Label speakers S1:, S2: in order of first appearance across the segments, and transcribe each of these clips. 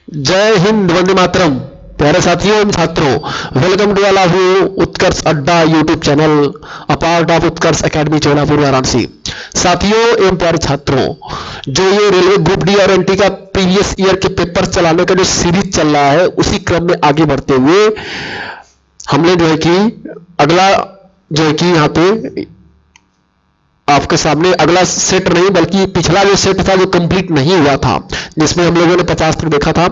S1: जय हिंद, वंदे मातरम। प्यारे साथियों एवं छात्रों, welcome to all of you Utkarsh Adda YouTube channel, a part of Utkarsh Academy Chaulapur Varanasi. साथियों एवं प्यारे छात्रों, जो ये रेलवे ग्रुप डी और एनटी का प्रीवियस ईयर के पेपर चलाने का जो सीरीज चल रहा है, उसी क्रम में आगे बढ़ते हुए हमने जो है कि अगला जो है कि यहाँ पे आपके सामने अगला सेट नहीं बल्कि पिछला जो सेट था जो कंप्लीट नहीं हुआ था, जिसमें हम लोगों ने 50 तक देखा था,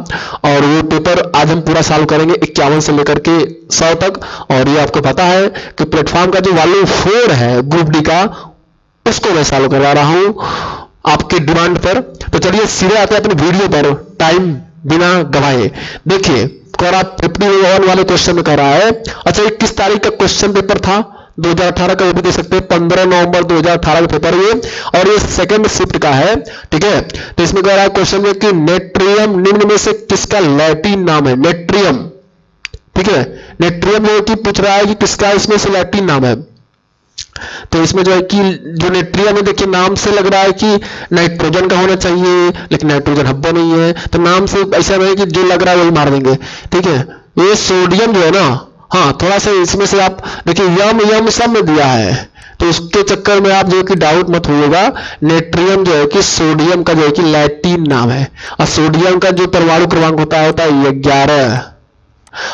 S1: और वो पेपर आज हम पूरा सॉल्व करेंगे 51 से लेकर के 100 तक। और ये आपको पता है कि प्लेटफॉर्म का जो वॉल्यूम 4 है ग्रुप डी का, उसको मैं सॉल्व करवा रहा हूं आपकी डिमांड पर। तो चलिए सीधे आते हैं अपनी वीडियो पर, टाइम बिना गवाए। देखिए कोरा 51 वाले क्वेश्चन में कह रहा है, अच्छा ये किस तारीख का क्वेश्चन पेपर था? 2018 का, वो भी दे सकते हैं 15 नवंबर 2018 का पेपर ये, और ये सेकंड शिफ्ट का है, ठीक है। तो इसमें कह रहा है क्वेश्चन में कि नेट्रियम निम्न में से किसका लैटिन नाम है? नेट्रियम, ठीक है। नेट्रियम जो कि पूछ रहा है कि किसका इसमें से लैटिन नाम है। तो इसमें जो है कि जो नेट्रियम है, देखिए नाम से लग रहा है कि नाइट्रोजन का होना चाहिए, लेकिन नाइट्रोजन हब्बा नहीं है, तो नाम से ऐसा नहीं कि जो लग रहा है वही मार देंगे, ठीक है। ये सोडियम जो है ना, हाँ थोड़ा सा इसमें से आप देखिए यम यम सब में दिया है, तो उसके चक्कर में आप जो कि डाउट मत होइएगा। नेट्रियम जो है कि सोडियम का जो है कि लैटिन नाम है, और सोडियम का जो परमाणु क्रमांक होता है 11,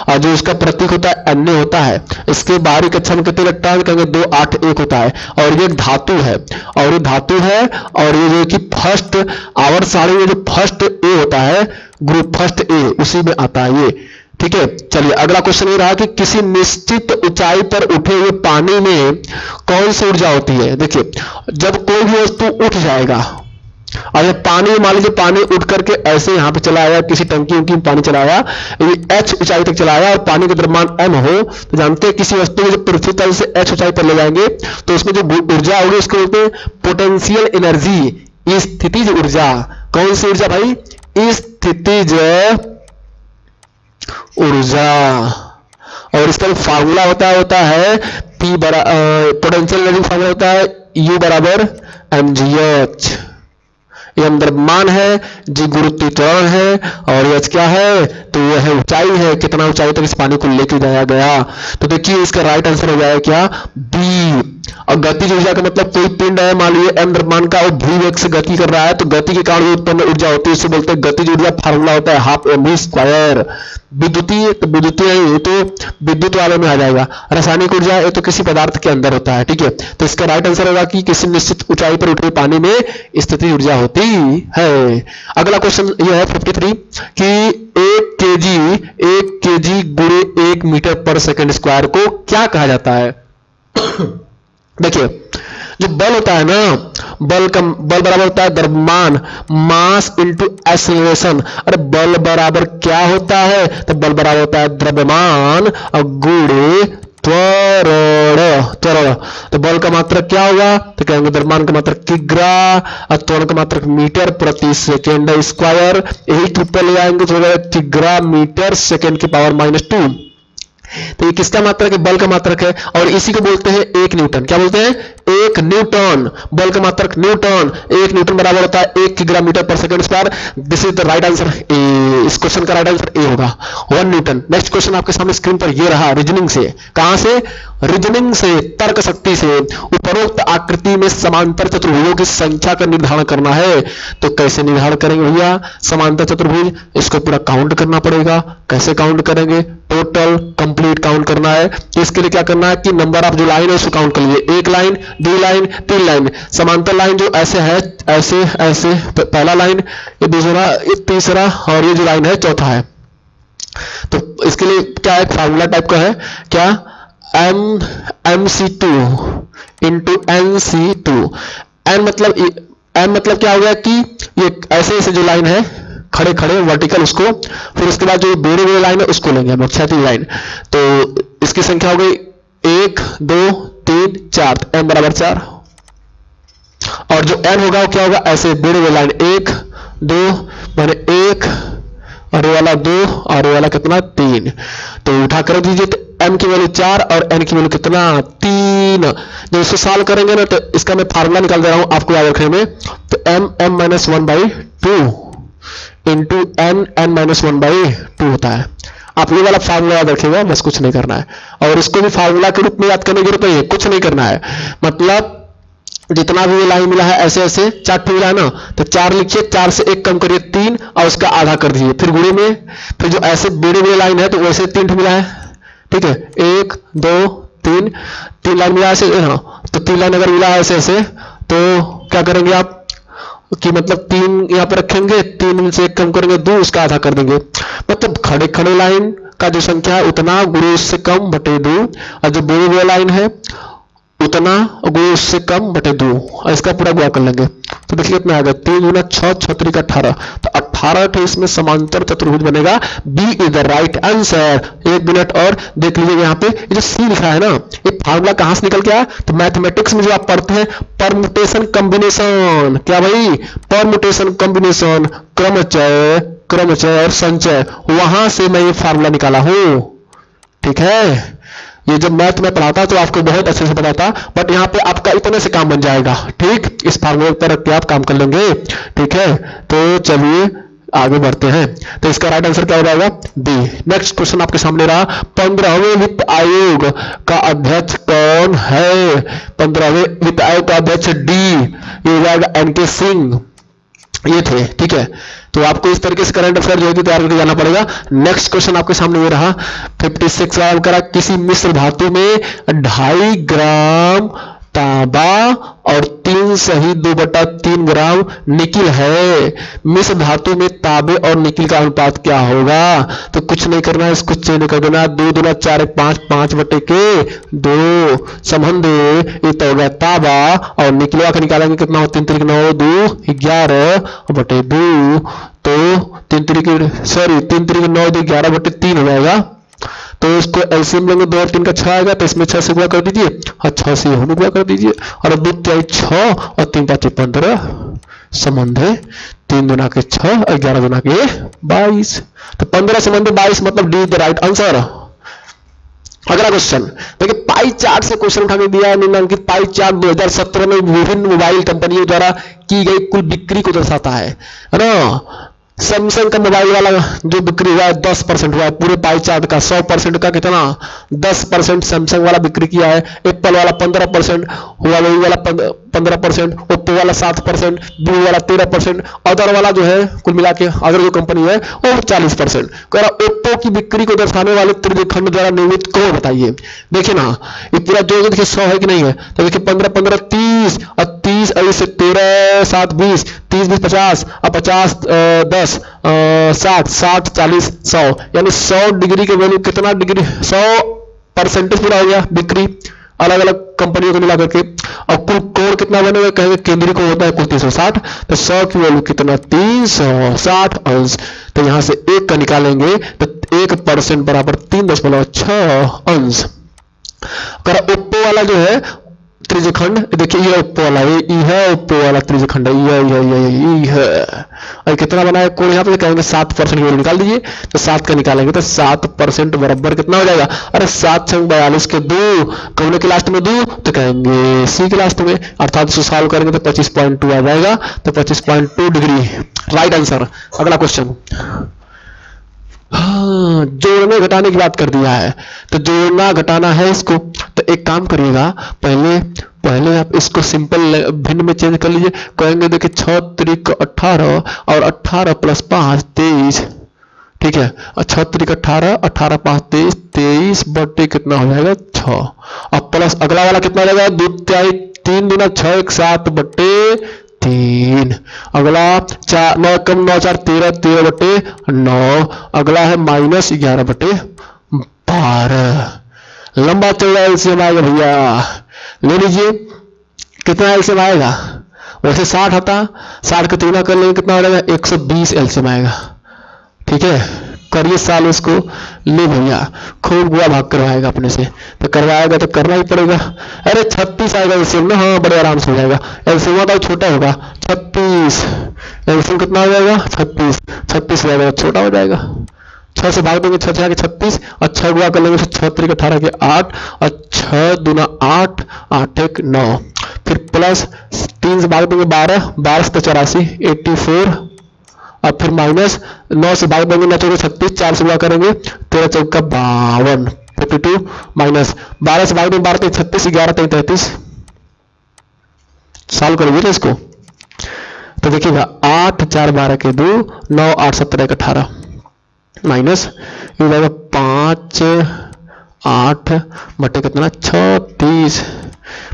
S1: और जो इसका प्रतीक होता है Na होता है। इसके बाहरी कक्षा में कितने इलेक्ट्रॉन? कहेंगे 2 8 1 होता है, और ये धातु है, और ये धातु है, और ये जो कि फर्स्ट आवर साड़ी में जो फर्स्ट ए होता है, ग्रुप फर्स्ट ए, उसी में आता है ये, ठीक है। चलिए अगला क्वेश्चन ये रहा कि किसी निश्चित ऊंचाई पर उठे हुए पानी में कौन सी ऊर्जा होती है? देखिए जब कोई भी वस्तु उठ जाएगा, और ये पानी मान लीजिए पानी उठ करके ऐसे यहां पे चला आया, किसी टंकी उनकी में पानी चला आया, ये h ऊंचाई तक चला आया और पानी का द्रव्यमान m हो, तो जानते हैं किसी वस्तु को जब पृथ्वी तल से h ऊंचाई पर ले जाएंगे तो उसमें जो ऊर्जा होगी उसको बोलते हैं पोटेंशियल एनर्जी, स्थितिज ऊर्जा। कौन सी ऊर्जा भाई? स्थितिज ऊर्जा। और इसका फार्मूला होता है P पोटेंशियल एनर्जी फार्मूला होता है U बराबर mgh। m द्रव्यमान है, g गुरुत्वीय त्वरण है, और h क्या है? तो यह ऊंचाई है, कितना ऊंचाई तक इस पानी को लेके जाया गया। तो देखिए इसका राइट आंसर हो जाएगा क्या? बी। और गतिज ऊर्जा का मतलब कोई पिंड है, मान लीजिए m द्रव्यमान का, और v वेग से गति कर रहा है, तो गति के कारण उत्पन्न ऊर्जा होती है, इससे बोलते हैं गतिज ऊर्जा। फार्मूला होता है हाफ mv²। विद्युतीय, तो विद्युतीय ये तो विद्युत वाले में आ जाएगा। रासायनिक ऊर्जा ये तो किसी पदार्थ के अंदर होता है, ठीक है। तो इसका राइट आंसर होगा कि किसी निश्चित ऊंचाई पर उठे पानी में स्थितिज ऊर्जा होती है। अगला क्वेश्चन ये है 53 कि 1 केजी गुणे 1 मीटर पर सेकंड स्क्वायर को क्या कहा जाता है? देखिए जो बल होता है ना, बल बराबर होता है द्रव्यमान मास इंटू एक्सेलरेशन। अरे बल बराबर क्या होता है? तो बल बराबर होता है द्रव्यमान और गुणे त्वरण। तो बल का मात्रक क्या होगा? तो कहेंगे द्रव्यमान का मात्रक किग्रा और त्वरण का मात्रक मीटर प्रति सेकेंड स्क्वायर। यही ट्रिपल ले आएंगे तो किग्रा मीटर सेकेंड की पावर -2। तो ये किसका मात्रक है? बल का मात्रक है, और इसी को बोलते हैं 1 न्यूटन। क्या बोलते हैं? 1 न्यूटन। बल का मात्रक न्यूटन, 1 न्यूटन बराबर होता है 1 किग्रा मीटर पर second square. This is the right answer. इस क्वेश्चन का राइट आंसर ए होगा, 1 न्यूटन। नेक्स्ट क्वेश्चन आपके सामने स्क्रीन पर ये रहा, रीजनिंग से। कहां से? रीजनिंग से, तर्क शक्ति से। उपरोक्त आकृति में समांतर चतुर्भुजों की संख्या का निर्धारण करना है। तो कैसे निर्धारण करेंगे भैया? समांतर चतुर्भुज, इसको पूरा काउंट करना पड़ेगा। कैसे काउंट करेंगे? टोटल कंप्लीट काउंट करना है। तो इसके लिए क्या करना है कि नंबर ऑफ जो लाइन है उसको काउंट कर लीजिए। 1 लाइन, 2 लाइन, 3 लाइन। समांतर लाइन जो ऐसे है, ऐसे ऐसे, पहला लाइन, ये दूसरा, ये तीसरा, और ये जो लाइन है चौथा है। तो इसके लिए क्या है? फार्मूला टाइप का है क्या? mc2 into nc2। m मतलब क्या हो गया कि ये ऐसे ऐसे जो लाइन है खड़े खड़े वर्टिकल, उसको फिर उसके बाद जो बेरे हुए लाइन है उसको लेंगे हम क्षैतिज लाइन। तो इसकी संख्या हो गई 1 2 3 4, m बराबर 4। और जो n होगा वो क्या होगा? ऐसे बेरे हुए लाइन 1 2 माने 1, और ये वाला 2, और ये वाला कितना? 3। तो उठा कर दीजिए, तो m की वैल्यू 4 और n की वैल्यू कितना? 3। जब इसको सॉल्व करेंगे ना, तो इसका मैं फार्मूला निकाल दे रहा हूं आपको याद रखने में। तो m -1/2 into n n minus 1/2 होता है। आप ये वाला फार्मूला याद रखिएगा, बस कुछ नहीं करना है। और इसको भी फार्मूला के रूप में याद करने की जरूरत नहीं है, कुछ नहीं करना है। मतलब जितना भी ये लाइन मिला है ऐसे ऐसे 4 ठो मिला है ना, तो 4 लिखिए, 4 से 1 कम करिए 3 और उसका आधा कर दीजिए, फिर गुणे में, फिर जो ऐसे बेड़े में लाइन है तो वैसे 3 ठो मिला है, ठीक है, 1 2 3 3 लाइन मिला ऐसे, हाँ, तो 3 लाइन अगर मिला है ऐसे ऐसे, तो क्या करेंगे आप कि मतलब 3 यहाँ पे रखेंगे, 3 से 1 कम करेंगे 2, उसका आधा कर देंगे। मतलब खड़े खड़े लाइन का जो संख्या है उतना गुणे उससे कम बटे 2, और जो बेड़े में लाइन है उतना गुणे उससे कम बटे 2, और इसका पूरा गुणा कर लेंगे। तो देखिए कितना आ गया, 3 गुना 6 6 3 18, तो 18 तो इसमें समांतर चतुर्भुज बनेगा। B is the right answer. 1 minute और देख लीजिए, यहाँ पे ये जो सी लिखा है ना, ये फार्मूला कहां से निकल के आया, तो मैथमेटिक्स में जो आप पढ़ते हैं परम्यूटेशन कॉम्बिनेशन, क्या भाई, परम्यूटेशन कॉम्बिनेशन, क्रमचय क्रमचय और संचय, वहां से मैं ये फार्मूला निकाला हूं, ठीक है। ये जब मैथ में पढ़ाता तो आपको बहुत अच्छे से बताता, बट यहाँ पे आपका इतने से काम बन जाएगा, ठीक, इस फार्मूले पर रख के आप काम कर लेंगे, ठीक है। तो चलिए आगे बढ़ते हैं। तो इसका राइट आंसर क्या हो जाएगा, बी। नेक्स्ट क्वेश्चन आपके सामने रहा, 15वें वित्त आयोग का अध्यक्ष कौन है। 15वें वित्त आयोग का अध्यक्ष डी, ये हो जाएगा एनके सिंह, ये थे, ठीक है। तो आपको इस तरीके से करंट अफेयर जो है तैयार करके जाना पड़ेगा। नेक्स्ट क्वेश्चन आपके सामने ये रहा, 56 वाला करा, किसी मिश्र धातु में 2.5 ग्राम तांबा और 3.2/3 ग्राम निकिल है। मिश्र धातु में तांबे और निकिल का अनुपात क्या होगा। तो कुछ नहीं करना है, इसको चेंज कर देना, 2 दूना 4 5 5/2 संबंध ये तो हो गया तांबा, और निकलवा का निकालेंगे कितना हो, 3 3 9 2 11/2, तो 3 3 9 2 11/3 हो जाएगा। तो इसको एलसीएम लेंगे, 2 और 3 का 6 आएगा, तो इसमें 6 से गुणा कर दीजिए, और 6 से होने गुणा कर दीजिए, और 2 3 6 और 3 5 15 संबंध है, 3 दूना के 6 और 11 दूना के 22, तो 15 संबंध 22, मतलब D is the right answer. अगला क्वेश्चन देखिए, पाई चार्ट से क्वेश्चन उठा के दिया है, निम्नलिखित पाई चार्ट 2017 में विभिन्न मोबाइल कंपनियों द्वारा की गई कुल बिक्री को दर्शाता है ना। सैमसंग का मोबाइल वाला जो बिक्री हुआ है 10% हुआ है, पूरे पाई चार्ट का 100% का कितना 10% सैमसंग वाला बिक्री किया है। एप्पल वाला 15%, हुआवेई वाला 15%, ओप्पो वाला 7%, व्यू वाला 13%, अदर वाला जो है कुल मिला के अदर जो कंपनी है वो 40%। कह रहा ओप्पो की बिक्री को दर्शाने वाले त्रिज्यखंड द्वारा निर्मित कौन, बताइए। देखिए ना, ये पूरा जो देखिए 100 है कि नहीं है, तो देखिए 15 15 30 और 30 से 13 7 20, 30 20 50 और 50 10 60 60 40 100, यानी 100 डिग्री के वैल्यू कितना डिग्री, 100% पूरा हो गया बिक्री अलग अलग कंपनियों को मिला करके। और कुल कोण कितना बनेगा, कहेंगे केंद्रीय कोण होता है कुल 360, तो 100 की वैल्यू कितना 360 अंश, तो यहां से 1 का निकालेंगे तो 1% बराबर 3.6 अंश। अगर ओप्पो वाला जो है त्रिज्यखंड, देखिए ये ओप्पो वाला, ये है ओप्पो वाला त्रिज्यखंड, ये है, और कितना बना है कोण, यहाँ पे कहेंगे 7% की वैल्यू निकाल दीजिए, तो 7 का निकालेंगे तो 7% बराबर कितना हो जाएगा, अरे 7 6 42 के 2, कौन के लास्ट में 2, तो कहेंगे सी के लास्ट में, अर्थात इसको सॉल्व करेंगे तो 25.2 आ जाएगा, तो 25.2 डिग्री राइट आंसर। अगला क्वेश्चन, हाँ, जोड़ने घटाने की बात कर दिया है, तो जोड़ना घटाना है इसको, तो एक काम करिएगा, पहले आप इसको सिंपल भिन्न में चेंज कर लीजिए। कहेंगे देखिए 6 3 18 और 18 + 5 23, ठीक है, और 6 3 18 18 5 23 23 बटे कितना हो जाएगा 6, और प्लस अगला वाला कितना हो जाएगा 2 3 दूना 6 1 7 बटे 3, अगला 4 9 कम 9 4 13 13/9, अगला है -11/12। लंबा चौड़ा एलसीएम आएगा भैया, ले लीजिए कितना एलसीएम आएगा, वैसे 60 आता, 60 का 3 कर लेंगे कितना हो जाएगा 120 एलसीएम आएगा, ठीक है। करिए साल इसको, ले भैया खूब गुआ भाग करवाएगा अपने से, तो करवाएगा तो करना ही पड़ेगा। अरे 36 आएगा एलसीएम ना, हाँ बड़े आराम से हो जाएगा, एलसीएम तो छोटा होगा 36, एलसीएम कितना हो जाएगा 36, 36 हो जाएगा छोटा हो जाएगा, 6 से भाग देंगे 6 6 के 36, और 6 गुआ कर लेंगे 6 3 18 के 8, और 6 दूना 8 8 1 9, फिर प्लस 3 से भाग देंगे 12 12 से 84 84, अब फिर माइनस 9 से भाग देंगे, 9 चौके 36, 4 से गुणा करेंगे 13 चौका 52, 52 माइनस 12 से भाग देंगे 12 3 36, 11 3 33, सॉल्व करेंगे ना इसको तो देखिएगा 8 4 12 के 2, 9 8 17 1 18 माइनस ये हो जाएगा 5 8 बटे कितना 36,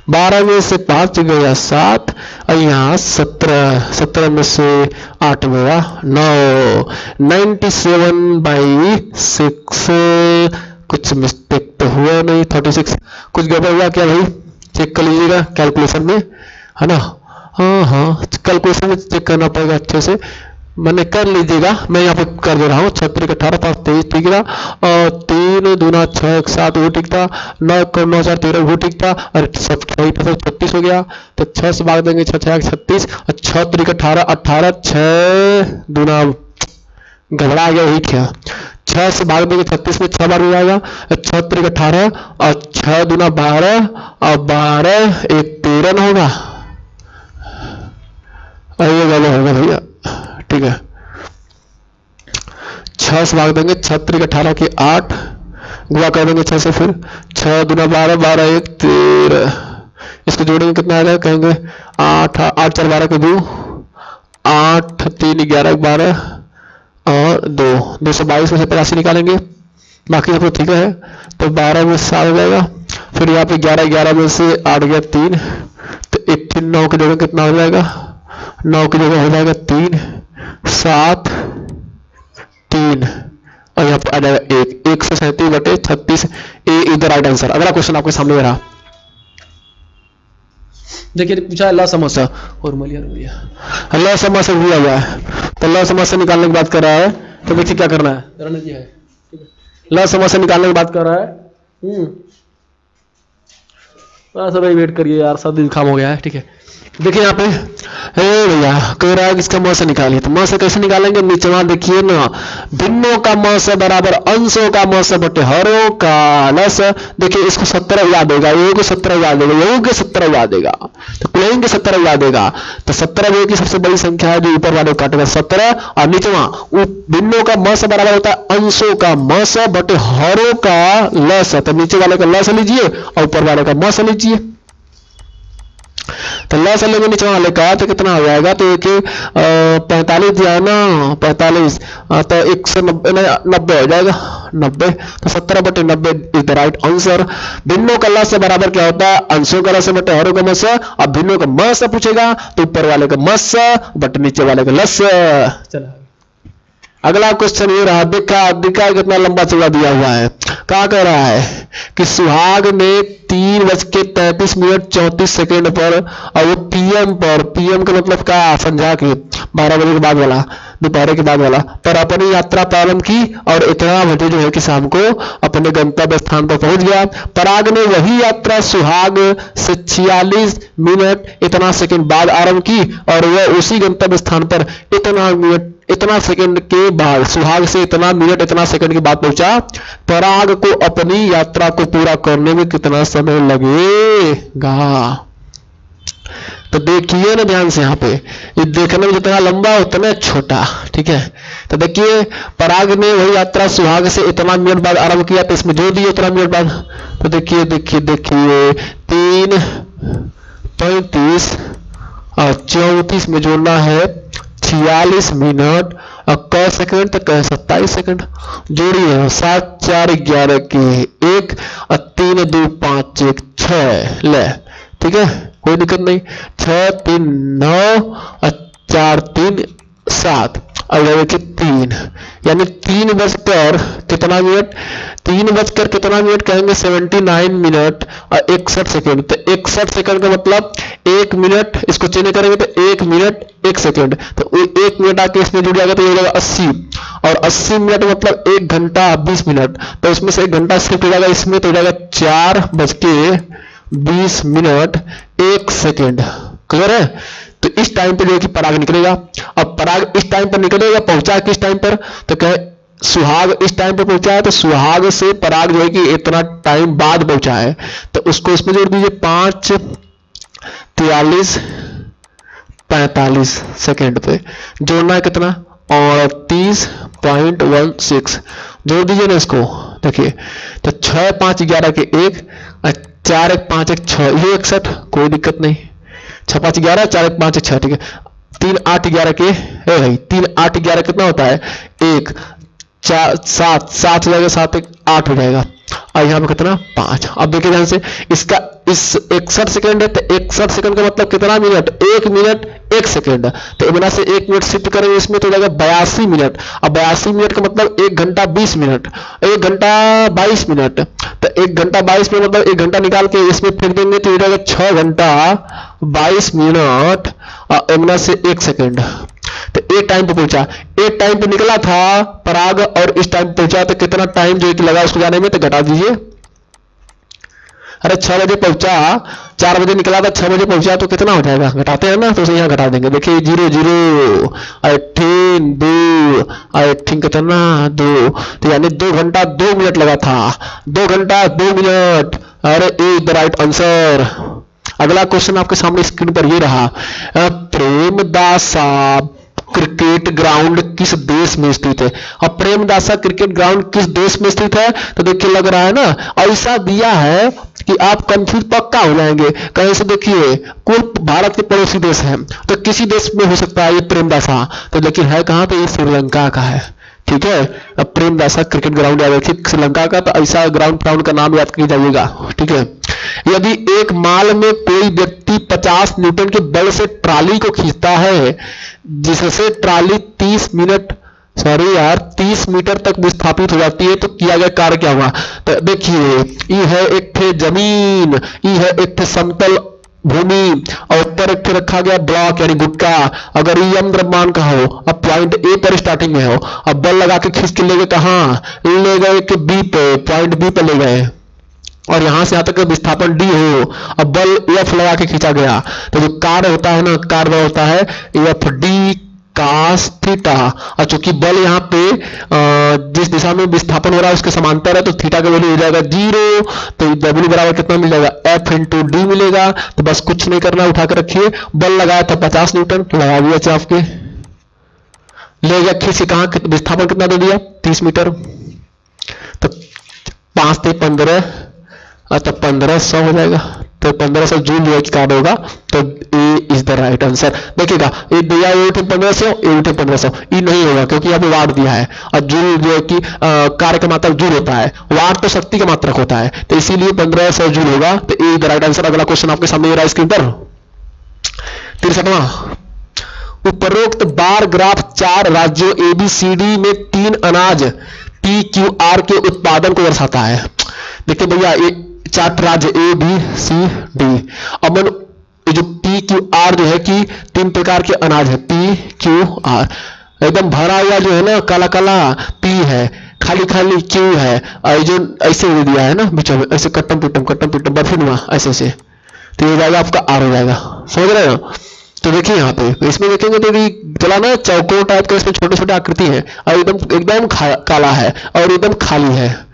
S1: 12 में से 5 गया 7 और यहाँ 17, 17 में से 8 गया 9, 97/6, कुछ मिस्टेक तो हुआ नहीं, 36 कुछ गड़बड़ हुआ क्या भाई, चेक कर लीजिएगा कैलकुलेशन में, है ना। हाँ कैलकुलेशन में चेक करना पड़ेगा अच्छे से, मैंने कर लीजिएगा, मैं यहाँ पे कर दे रहा हूँ। 36 18 5 23 ठीक था, और 3 दूना 6 1 7 वो ठीक था, 9 9 4 13 वो ठीक था, और सब 36 हो गया। तो 6 से भाग देंगे 6 6 36 और 6 3 18 18 6 दूना घबरा गया वही क्या, 6 से भाग देंगे 36 में 6 बार हो जाएगा, 6 3 18 और 6 दूना 12 और 12 1 13 होगा, ये गलत होगा भैया, ठीक है। 6 से भाग देंगे 6 3 18 की 8 गुणा कर देंगे 6 से, फिर 6 दूना 12 12 1 13, इसको जोड़ेंगे कितना आ जाएगा, कहेंगे 8 8 4 12 के 2, 8 3 11 12 और 2 222 में से 85 निकालेंगे, बाकी सब ठीक है। तो 12 में 7 हो जाएगा, फिर यहाँ पे 11 11 में से 8 गया 3, तो 18 9 के जोड़ेंगे कितना हो जाएगा, 9 की जगह हो जाएगा 3 7 3 और यहाँ पर आ जाएगा 1 137 बटे 36, ए इज द राइट आंसर। अगला क्वेश्चन आपके सामने रहा, देखिए पूछा है ला समस्या और भैया ला समस्या दिया गया है, तो ला समस्या निकालने की बात कर रहा है, तो देखिए क्या करना है, रणनीति है ला समस्या निकालने की बात कर रहा है। सब वेट करिए यार, सब दिन काम हो गया है, ठीक है। देखिए यहाँ पे भैया कह रहा है कि इसका म से निकालिए, तो म से कैसे निकालेंगे, नीचे वहां देखिए ना, भिन्नों का म से बराबर अंशों का म से बटे हरों का लस, देखिए इसको 17 याद होगा, ये को 17 याद होगा, ये को 17 याद देगा, तो प्लेइंग के 17 याद देगा, तो 17 वो की सबसे बड़ी संख्या है जो ऊपर वाले काटेगा 17, और नीचे वहां भिन्नों का म से बराबर होता है अंशों का म से बटे हरों का लस, तो नीचे वाले का लस लीजिए और ऊपर वाले का म से लीजिए, तो लस लेंगे नीचे वाले का तो कितना हो जाएगा, तो एक 45 दिया ना 45, तो 1 से 90 हो जाएगा 90, तो 17 बटे 90 इज द राइट आंसर। भिन्नों का लस से बराबर क्या होता है, अंशों का लस बटे हरों का मस, अब भिन्नों का मस पूछेगा तो ऊपर वाले का मस बटे नीचे वाले का लस। चलो अगला क्वेश्चन ये रहा, देखा कितना लंबा चौड़ा दिया हुआ है, क्या कह रहा है कि सुहाग ने 3:33 पर और वो पीएम का मतलब क्या समझा कि 12 बजे के बाद वाला, दोपहर के बाद वाला पर अपनी यात्रा प्रारंभ की और इतना बजे जो है कि शाम को अपने गंतव्य स्थान पर पहुंच गया। पराग ने वही यात्रा सुहाग से 46 मिनट इतना सेकंड बाद आरंभ की और वह उसी गंतव्य स्थान पर इतना सेकंड के बाद, सुहाग से इतना मिनट इतना सेकंड के बाद पहुंचा। पराग को अपनी यात्रा को पूरा करने में कितना समय लगेगा, तो देखिए ना ध्यान से, यहाँ पे ये देखने में जितना लंबा उतना छोटा, ठीक है। तो देखिए पराग ने वही यात्रा सुहाग से इतना मिनट बाद आरंभ किया, तो इसमें जो दिए उतना मिनट बाद, तो देखिए 3:35 और 34 में जोड़ना है 46 मिनट और क सेकंड, तो क 27 सेकंड जोड़िए, 7 4 11 के 1 और 3 2 5 1 6 ले, ठीक है कोई दिक्कत नहीं, 6 3 9 और 4 3 7 और 3 यानी 3 बजकर कितना मिनट, 3 बजकर कितना मिनट कहेंगे 79 मिनट और 61 सेकंड, तो 61 सेकंड का मतलब 1 मिनट, इसको चेंज करेंगे तो 1 मिनट 1 सेकंड, तो 1 मिनट आके इसमें जुड़ जाएगा तो ये हो जाएगा 80 और 80 मिनट मतलब 1 घंटा 20 मिनट, तो इसमें से 1 घंटा शिफ्ट हो जाएगा इसमें, तो हो जाएगा 4:20 मिनट 1 सेकंड। क्लियर है, तो इस टाइम पे जो है कि पराग निकलेगा। अब पराग इस टाइम पर निकलेगा, पहुंचा किस टाइम पर, तो कहे सुहाग इस टाइम पर पहुंचा है, तो सुहाग से पराग जो है कि इतना टाइम बाद पहुंचा है, तो उसको इसमें जोड़ दीजिए 5 43 45 सेकंड पे जोड़ना है कितना 38.16 जोड़ दीजिए ना इसको। देखिए तो 6 5 11 के 1, 4 1 5 1 6, ये 61, कोई दिक्कत नहीं। 6 5 11, 4 1 5 1 6, ठीक है। 3 8 11 के भाई 3 8 11 कितना होता है 1, 4 7 7 हो जाएगा, 7 1 8 हो जाएगा, और यहाँ पे कितना 5। अब देखिए ध्यान से, इसका इस 61 सेकंड है, तो 61 सेकंड का मतलब कितना मिनट, 1 मिनट 1 सेकंड, तो इतना से 1 मिनट शिफ्ट करेंगे इसमें तो हो जाएगा 82 मिनट। अब 82 मिनट का मतलब 1 घंटा 20 मिनट, 1 घंटा 22 मिनट, तो 1 घंटा 22 मिनट मतलब 1 घंटा निकाल के इसमें फेंक देंगे तो हो जाएगा 6 घंटा 22 मिनट और इतना से 1 सेकंड। तो ए टाइम पे पहुंचा, ए टाइम पे निकला था पराग और इस टाइम पे पहुंचा, तो कितना टाइम जो है कि लगा उसको जाने में, तो घटा दीजिए। अरे 6 बजे पहुंचा, 4 बजे निकला था, 6 बजे पहुंचा, तो कितना हो जाएगा, घटाते हैं ना, तो उसे यहाँ घटा देंगे। देखिए 0 0 18 2 18 कितना 2, तो यानी 2 घंटा 2 मिनट लगा था, 2 घंटा 2 मिनट। अरे इज द राइट आंसर। अगला क्वेश्चन आपके सामने स्क्रीन पर ये रहा, प्रेमदासा क्रिकेट ग्राउंड किस देश में स्थित है। अब प्रेमदासा क्रिकेट ग्राउंड किस देश में स्थित है, तो देखिए लग रहा है ना ऐसा दिया है कि आप कंफ्यूज पक्का हो जाएंगे। कहीं से देखिए कुल भारत के पड़ोसी देश हैं, तो किसी देश में हो सकता है ये प्रेमदासा, तो लेकिन है कहाँ, तो ये श्रीलंका का है। ठीक है, अब प्रेमदासा क्रिकेट ग्राउंड याद रखिए श्रीलंका का, तो ऐसा ग्राउंड का नाम याद कर जाइएगा। ठीक है, यदि एक माल में कोई व्यक्ति 50 न्यूटन के बल से ट्राली को खींचता है जिससे ट्राली 30 मीटर तक विस्थापित हो जाती है, तो किया गया कार्य क्या हुआ। तो देखिए ये है एक थे जमीन, ये है एक थे समतल भूमि, और ऊपर एक रखा गया ब्लॉक यानी गुटका। अगर ये द्रव्यमान का हो, अब पॉइंट ए पर स्टार्टिंग में हो, अब बल लगा के खींच के ले गए कहाँ, ले गए कि बी पे, पॉइंट बी पे ले गए, और यहां से यहां तक विस्थापन डी हो, अब बल एफ लगा के खींचा गया, तो जो कार्य होता है ना, कार्य होता है एफ डी कास थीटा। और चूंकि बल यहाँ पे जिस दिशा में विस्थापन हो रहा है उसके समांतर है, तो थीटा का वैल्यू हो जाएगा 0, तो W बराबर कितना मिल जाएगा, F इंटू डी मिलेगा। तो बस कुछ नहीं करना, उठा कर रखिए, बल लगाया था 50 न्यूटन, लगा दिया चाप के, ले गया खींच के, कहाँ विस्थापन कितना दे दिया 30 मीटर, तो 5 से 15, तो 1500 हो जाएगा, तो 1500 जूल जो है कार्ड होगा, तो ए इज द राइट आंसर। देखिएगा ये दिया ए उठे 1500, ए उठे 1500, ये नहीं होगा क्योंकि यहाँ पे वाट दिया है, और जूल जो है कि कार्य का मात्रक जूल होता है, वाट तो शक्ति का मात्रक होता है, तो इसीलिए 1500 जूल होगा, तो ए इज द राइट आंसर। अगला क्वेश्चन आपके सामने रहा स्क्रीन पर 63वां, उपरोक्त बार ग्राफ 4 राज्यों ABCD में 3 अनाज PQR के उत्पादन को दर्शाता है। देखिए भैया ये 4 राज्य ABCD, अब ये जो PQR जो है कि 3 प्रकार के अनाज है, PQR एकदम भरा हुआ जो है ना, काला काला P है, खाली खाली Q है, और जो ऐसे दे दिया है ना बीचों में, ऐसे कट्टम पिट्टम बर्फी नुमा ऐसे से, तो ये जाएगा आपका R हो जाएगा, समझ रहे हो। तो देखिए यहाँ पे इसमें देखेंगे तो चला ना चौकोर टाइप का, इसमें छोटे छोटे आकृति है, और एकदम काला है और एकदम खाली है।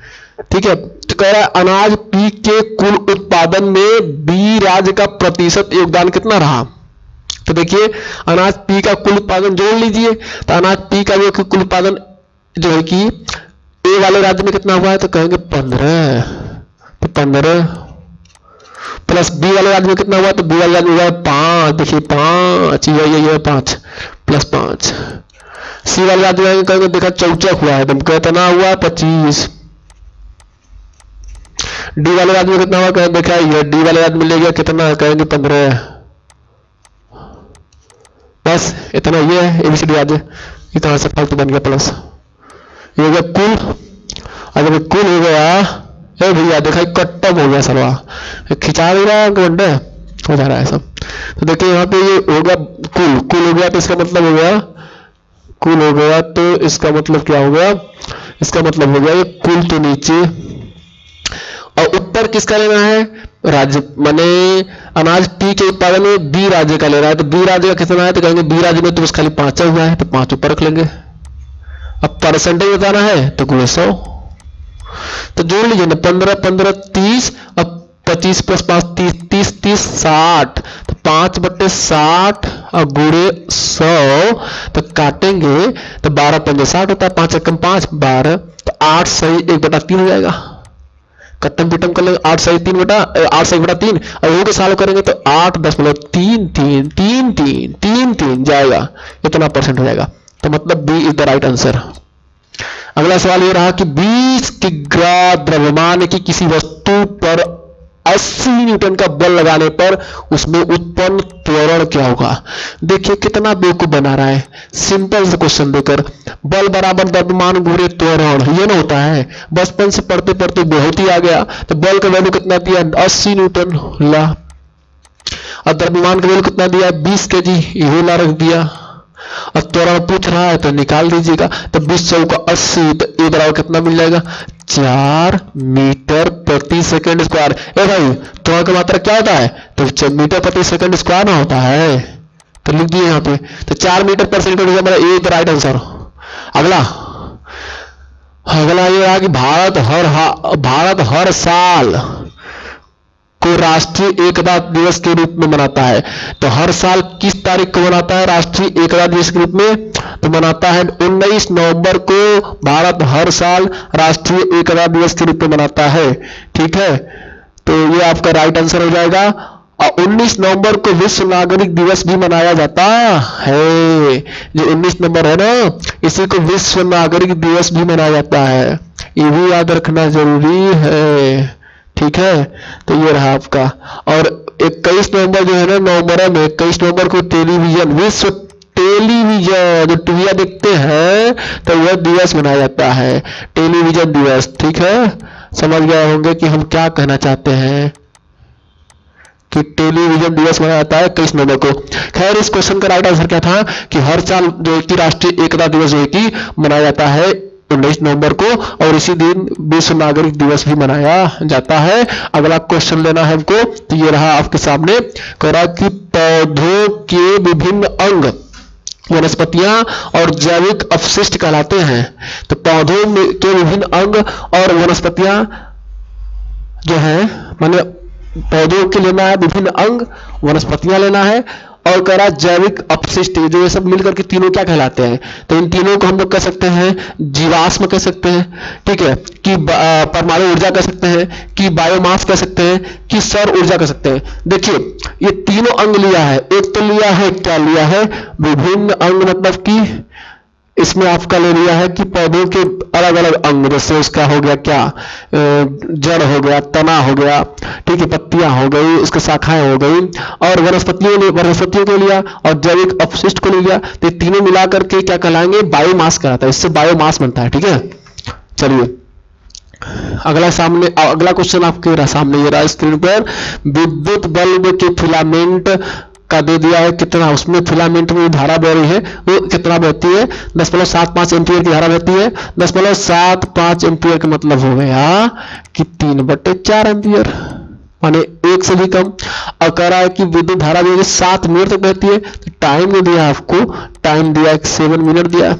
S1: ठीक है, तो कह रहा है अनाज पी के कुल उत्पादन में बी राज्य का प्रतिशत योगदान कितना रहा। तो देखिए अनाज पी का कुल उत्पादन जोड़ लीजिए, तो अनाज पी का जो कुल उत्पादन जो है कि ए वाले राज्य में कितना हुआ है, तो कहेंगे 15, तो 15 प्लस बी वाले राज्य में कितना हुआ, तो बी वाले राज्य में हुआ 5, देखिए 5, ये 5 प्लस 5। सी वाले राज्य में कहेंगे देखा चौचक हुआ है, तो कितना हुआ 25। डी वाले राज्य में कितना हुआ, कहें देखा ये डी वाले राज्य में ले गया कितना, कहेंगे 15। बस इतना ये है ABCD राज्य, इतना से फालतू बन गया प्लस, ये हो गया कुल। अगर कुल हो गया भैया देखा कट्टम हो गया सरवा, खिंचा दे रहा है गड्ढे हो जा रहा है सब। तो देखिए यहाँ पे ये हो गया कुल हो गया, तो इसका मतलब हो गया कुल हो गया, तो इसका मतलब क्या हो गया, इसका मतलब हो गया ये कुल तो नीचे, और उत्तर किसका लेना है, राज्य माने अनाज पी के उत्पादन में बी राज्य का ले रहा है, तो बी राज्य का कितना है, तो कहेंगे बी राज्य में तो बस खाली 5 हुआ है, तो 5 ऊपर रख लेंगे। अब परसेंटेज बताना है तो गुणे 100, तो जोड़ लीजिए ना 15 15 30, अब 25 प्लस 5 30 30 30 60, तो 5/60 और गुणे 100, तो काटेंगे तो 12×5 होता है, 5 एकम 5 12, तो 8 सही 1/3 हो जाएगा। कट्टम पिटम कर लेंगे, 8 सही 3 और वो के साल करेंगे तो 8.33 जाएगा, इतना परसेंट हो जाएगा। तो मतलब B is the right answer. अगला सवाल ये रहा कि 20 किग्रा द्रव्यमान की किसी वस्तु पर 80 न्यूटन का बल लगाने पर उसमें उत्पन्न त्वरण क्या होगा। देखिए कितना बेवकूफ बना रहा है, सिंपल से क्वेश्चन देकर बल बराबर द्रव्यमान गुणे त्वरण, ये ना होता है। बचपन से पढ़ते पढ़ते बहुत ही आ गया। तो बल का वैल्यू कितना दिया 80 न्यूटन ला, और द्रव्यमान का वैल्यू कितना दिया 20 kg, ये ला रख दिया। अब त्वरण पूछ रहा है तो निकाल दीजिएगा। तो 20 चौका 80, तो ए बराबर कितना मिल जाएगा 4 मीटर प्रति सेकंड स्क्वायर। ए भाई त्वरण का मात्रा क्या होता है, तो मीटर प्रति सेकंड स्क्वायर ना होता है, तो लिख दिए यहाँ पे। तो 4 मीटर पर सेकंड हो गया, ए द राइट आंसर। अगला ये रहा कि भारत हर साल को राष्ट्रीय एकता दिवस के रूप में मनाता है। तो हर साल किस तारीख को मनाता है राष्ट्रीय एकता दिवस के रूप में, तो मनाता है 19 नवंबर को। भारत हर साल राष्ट्रीय एकता दिवस के रूप में मनाता है, ठीक है। तो ये आपका राइट आंसर हो जाएगा। और 19 नवंबर को विश्व नागरिक दिवस भी मनाया जाता है। जो 19 नवंबर है ना, इसी को विश्व नागरिक दिवस भी मनाया जाता है, ये भी याद रखना जरूरी है, ठीक है। तो ये रहा आपका। और 21 नवंबर जो है ना, नवंबर में 21 नवंबर को टेलीविजन, विश्व टेलीविजन, जो टीवी देखते हैं तो वह दिवस मनाया जाता है, टेलीविजन दिवस, ठीक है। समझ गए होंगे कि हम क्या कहना चाहते हैं, कि टेलीविजन दिवस मनाया जाता है 21 नवंबर को। खैर इस क्वेश्चन का राइट आंसर क्या था कि हर साल जो है कि राष्ट्रीय एकता दिवस जो है कि मनाया जाता है 19 नवंबर को, और इसी दिन विश्व नागरिक दिवस भी मनाया जाता है। अगला क्वेश्चन लेना है हमको, तो ये रहा आपके सामने। कह रहा कि पौधों के विभिन्न अंग वनस्पतियां और जैविक अपशिष्ट कहलाते हैं। तो पौधों के विभिन्न अंग और वनस्पतियां जो है, माने पौधों के लेना है विभिन्न अंग, वनस्पतियां लेना है, और कह रहा जैविक अपशिष्ट, जो ये सब मिलकर के तीनों क्या कहलाते हैं। तो इन तीनों को हम लोग कह सकते हैं जीवाश्म कह सकते हैं, ठीक है, कि परमाणु ऊर्जा कह सकते हैं, कि बायोमास कह सकते हैं, कि सौर ऊर्जा कह सकते हैं। देखिए ये तीनों अंग लिया है, एक तो लिया है क्या लिया है विभिन्न अंग, मतलब कि इसमें आपका ले लिया है कि पौधों के अलग अलग अंग, जैसे उसका हो गया क्या जड़ हो गया, तना हो गया, ठीक है, पत्तियां हो गई, उसकी शाखाएं हो गई, और वनस्पतियों को लिया और जैविक अपशिष्ट को लिया। तो तीनों मिलाकर के क्या कहलाएंगे बायोमास कहलाता है, इससे बायोमास बनता है, ठीक है। चलिए अगला क्वेश्चन आपके सामने ये रहा स्क्रीन पर। विद्युत बल्ब के फिलामेंट का दे दिया है कितना, उसमें फिलामेंट में धारा बह रही है वो कितना बहती है 10.75 एम्पियर की धारा बहती है। 10.75 एम्पियर का मतलब हो गया कि 3/4 एम्पियर, माने 1 से भी कम। और कह रहा है कि विद्युत धारा जो है 7 मिनट तक बहती है। तो टाइम नहीं दिया आपको, टाइम दिया 7 मिनट दिया,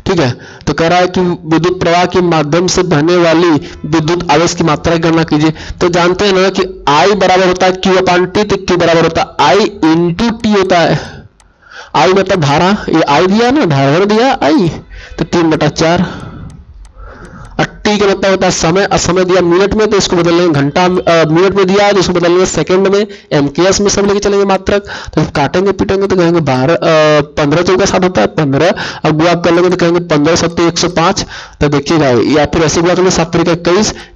S1: ठीक है। तो कह रहा है कि विद्युत प्रवाह के माध्यम से बहने वाली विद्युत आवेश की मात्रा की गणना कीजिए। तो जानते हैं ना कि I बराबर होता है Q/T, तो Q बराबर होता है I × T होता है। I मतलब धारा, ये I दिया ना, धारा दिया I, तो 3/4। और T का मतलब होता है समय, और समय दिया मिनट में, तो इसको बदल लेंगे घंटा, मिनट में दिया है तो इसको बदल लेंगे सेकंड में, MKS में सब लेके चलेंगे मात्रक। तो काटेंगे पीटेंगे तो कहेंगे 15 चौका 7 होता है 15, अब गुणा कर लेंगे तो कहेंगे 15 7 105। तो देखिएगा, या फिर ऐसे गुणा करेंगे 7 ×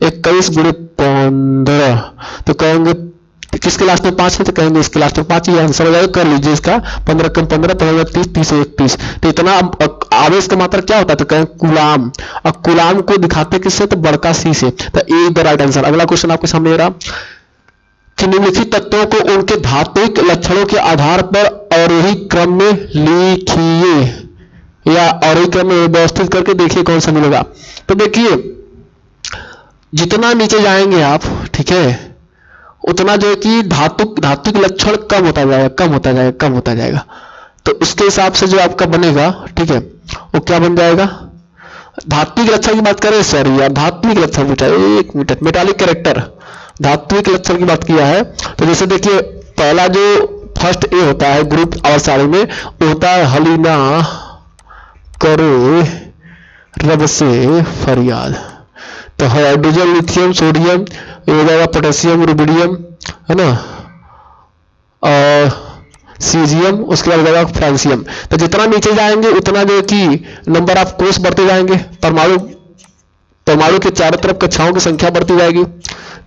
S1: 21 × 15, तो कहेंगे किसके लास्ट में 5 है, तो कहेंगे इसके लास्ट में 5 ही आंसर हो जाएगा। कर लीजिए इसका 15 × 15 15 30 30 31। तो इतना आवेश का मात्रा क्या होता है, तो कहेंगे कूलाम, और कूलाम को दिखाते किससे, तो बड़का C से। तो ए द राइट आंसर। अगला क्वेश्चन आपके सामने रहा कि निम्नलिखित तत्वों को उनके धात्विक लक्षणों के आधार पर अवरोही क्रम में लिखिए, या अवरोही क्रम में व्यवस्थित करके देखिए कौन सा मिलेगा। तो देखिए जितना नीचे जाएंगे आप, ठीक है, उतना जो है कि धात्विक लक्षण कम होता जाएगा। तो उसके हिसाब से जो आपका बनेगा, ठीक है, वो क्या बन जाएगा। धात्विक लक्षण की बात करें, सॉरी यार, धात्विक लक्षण पूछा, एक मिनट, मेटालिक कैरेक्टर, धात्विक लक्षण की बात किया है। तो जैसे देखिए पहला जो फर्स्ट ए होता है ग्रुप आवर सारणी में, वो होता है हलीना करे रब से फरियाद। तो हाइड्रोजन, लिथियम, सोडियम, ये हो जाएगा पोटेशियम, रुबिडियम, है ना, और सीजियम, उसके बाद हो जाएगा फ्रांसियम। तो जितना नीचे जाएंगे उतना जो कि नंबर ऑफ कोष बढ़ते जाएंगे, परमाणु के चारों तरफ कक्षाओं की संख्या बढ़ती जाएगी।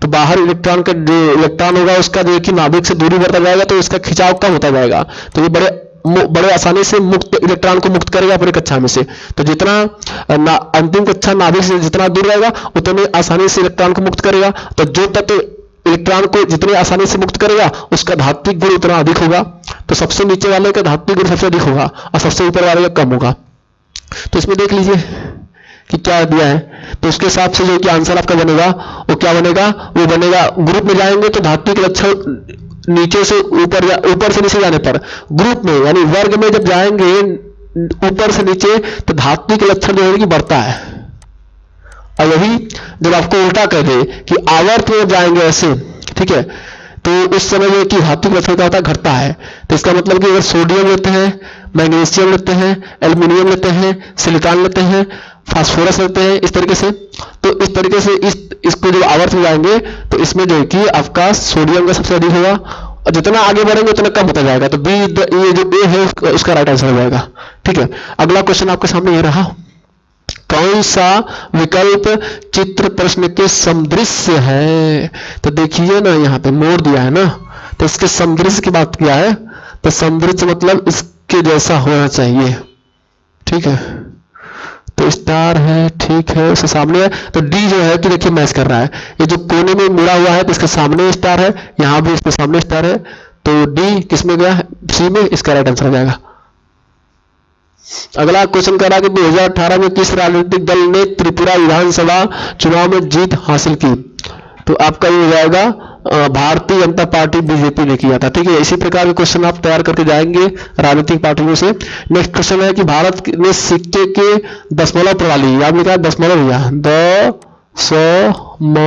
S1: तो बाहर इलेक्ट्रॉन का जो इलेक्ट्रॉन होगा उसका जो कि नाभिक से दूरी बढ़ता जाएगा, तो इसका खिंचाव कम होता जाएगा। तो ये बड़े आसानी से मुक्त इलेक्ट्रॉन को मुक्त करेगा पूरी कक्षा में से। तो जितना अंतिम कक्षा नाभिक से जितना दूर रहेगा उतने आसानी से इलेक्ट्रॉन को मुक्त करेगा। तो जो तत्व इलेक्ट्रॉन को जितनी आसानी से मुक्त करेगा उसका धात्विक गुण उतना अधिक होगा। तो सबसे नीचे वाले का धात्विक गुण सबसे अधिक होगा और सबसे ऊपर वाले का कम होगा। तो इसमें देख लीजिए कि क्या दिया है। तो उसके हिसाब से जो कि आंसर आपका बनेगा वो क्या बनेगा, वो बनेगा ग्रुप में जाएंगे तो धात्विक लक्षण नीचे से ऊपर या ऊपर से नीचे जाने पर, ग्रुप में यानी वर्ग में जब जाएंगे ऊपर से नीचे तो धात्विक लक्षण जो है कि बढ़ता है। और यही जब आपको उल्टा कह दे कि आवर्त में जाएंगे ऐसे, ठीक है, तो उस समय जो कि धात्विक लक्षण क्या होता है, घटता है। तो इसका मतलब कि अगर सोडियम लेते हैं, मैग्नीशियम लेते हैं, एल्युमिनियम लेते हैं, सिलिकॉन लेते हैं, फास्फोरस लेते हैं, इस तरीके से, तो इस तरीके से इसको जब आवर्त में जाएंगे तो इसमें जो है कि आपका सोडियम का सबसे अधिक होगा और जितना आगे बढ़ेंगे उतना कम होता जाएगा। तो बी ये जो ए है उसका राइट आंसर हो जाएगा। ठीक है, अगला क्वेश्चन आपके सामने ये रहा, कौन सा विकल्प चित्र प्रश्न के समदृश्य है। तो देखिए ना यहाँ पे मोड़ दिया है ना, तो इसके समदृश्य की बात किया है। तो समदृश्य मतलब इसके जैसा होना चाहिए। ठीक है, तो स्टार है, ठीक है, उसके सामने है। तो डी जो है कि देखिए मैच कर रहा है, ये जो कोने में मुड़ा हुआ है तो इसके सामने स्टार है, यहाँ भी इसके सामने स्टार है। तो डी किसमें गया, सी में, इसका राइट आंसर हो जाएगा। अगला क्वेश्चन कह रहा है कि 2018 में किस राजनीतिक दल ने त्रिपुरा विधानसभा चुनाव में जीत हासिल की। तो आपका ये हो जाएगा भारतीय जनता पार्टी बीजेपी ने किया था। ठीक है, इसी प्रकार के क्वेश्चन आप तैयार करके जाएंगे राजनीतिक पार्टियों से। नेक्स्ट क्वेश्चन है कि भारत ने सिक्के के दशमलव प्रणाली, याद लिखा है दशमलव, भैया दशमलव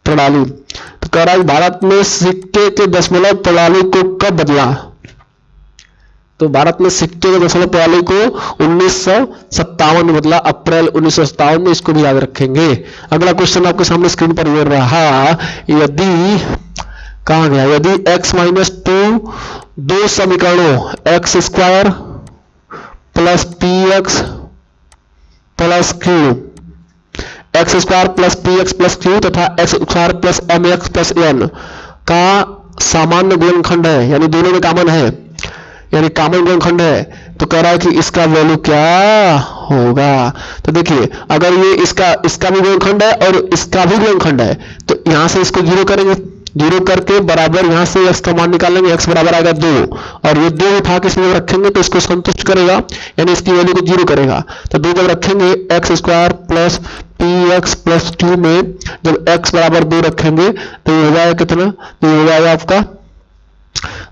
S1: प्रणाली। तो कह रहा है भारत ने सिक्के के दशमलव प्रणाली को कब बदला। तो भारत में सिक्के के दशमलव प्रणाली को 1957 में बदला, अप्रैल 1957 में, इसको भी याद रखेंगे। अगला क्वेश्चन आपके सामने स्क्रीन पर ये रहा, यदि कहां गया, यदि x माइनस 2 दो समीकरणों X square plus P X plus Q, X square plus P X plus Q तथा X square plus M X plus N का सामान्य गुणनखंड है, यानी दोनों में कॉमन है, यानी कॉमन गुणनखंड है, तो कह रहा है कि इसका वैल्यू क्या होगा। तो देखिए अगर ये इसका भी गुणनखंड है और इसका भी गुणनखंड है तो यहां से इसको जीरो करेंगे, जीरो करके बराबर यहां से x का मान निकालेंगे, x बराबर आएगा 2 और ये 2 उठा के इसमें रखेंगे तो इसको संतुष्ट करेगा, यानी इसकी वैल्यू को जीरो करेगा। तो 2 जब रखेंगे x square plus P X plus Q में जब x बराबर 2 रखेंगे तो ये हो जाएगा कितना, तो ये हो जाएगा आपका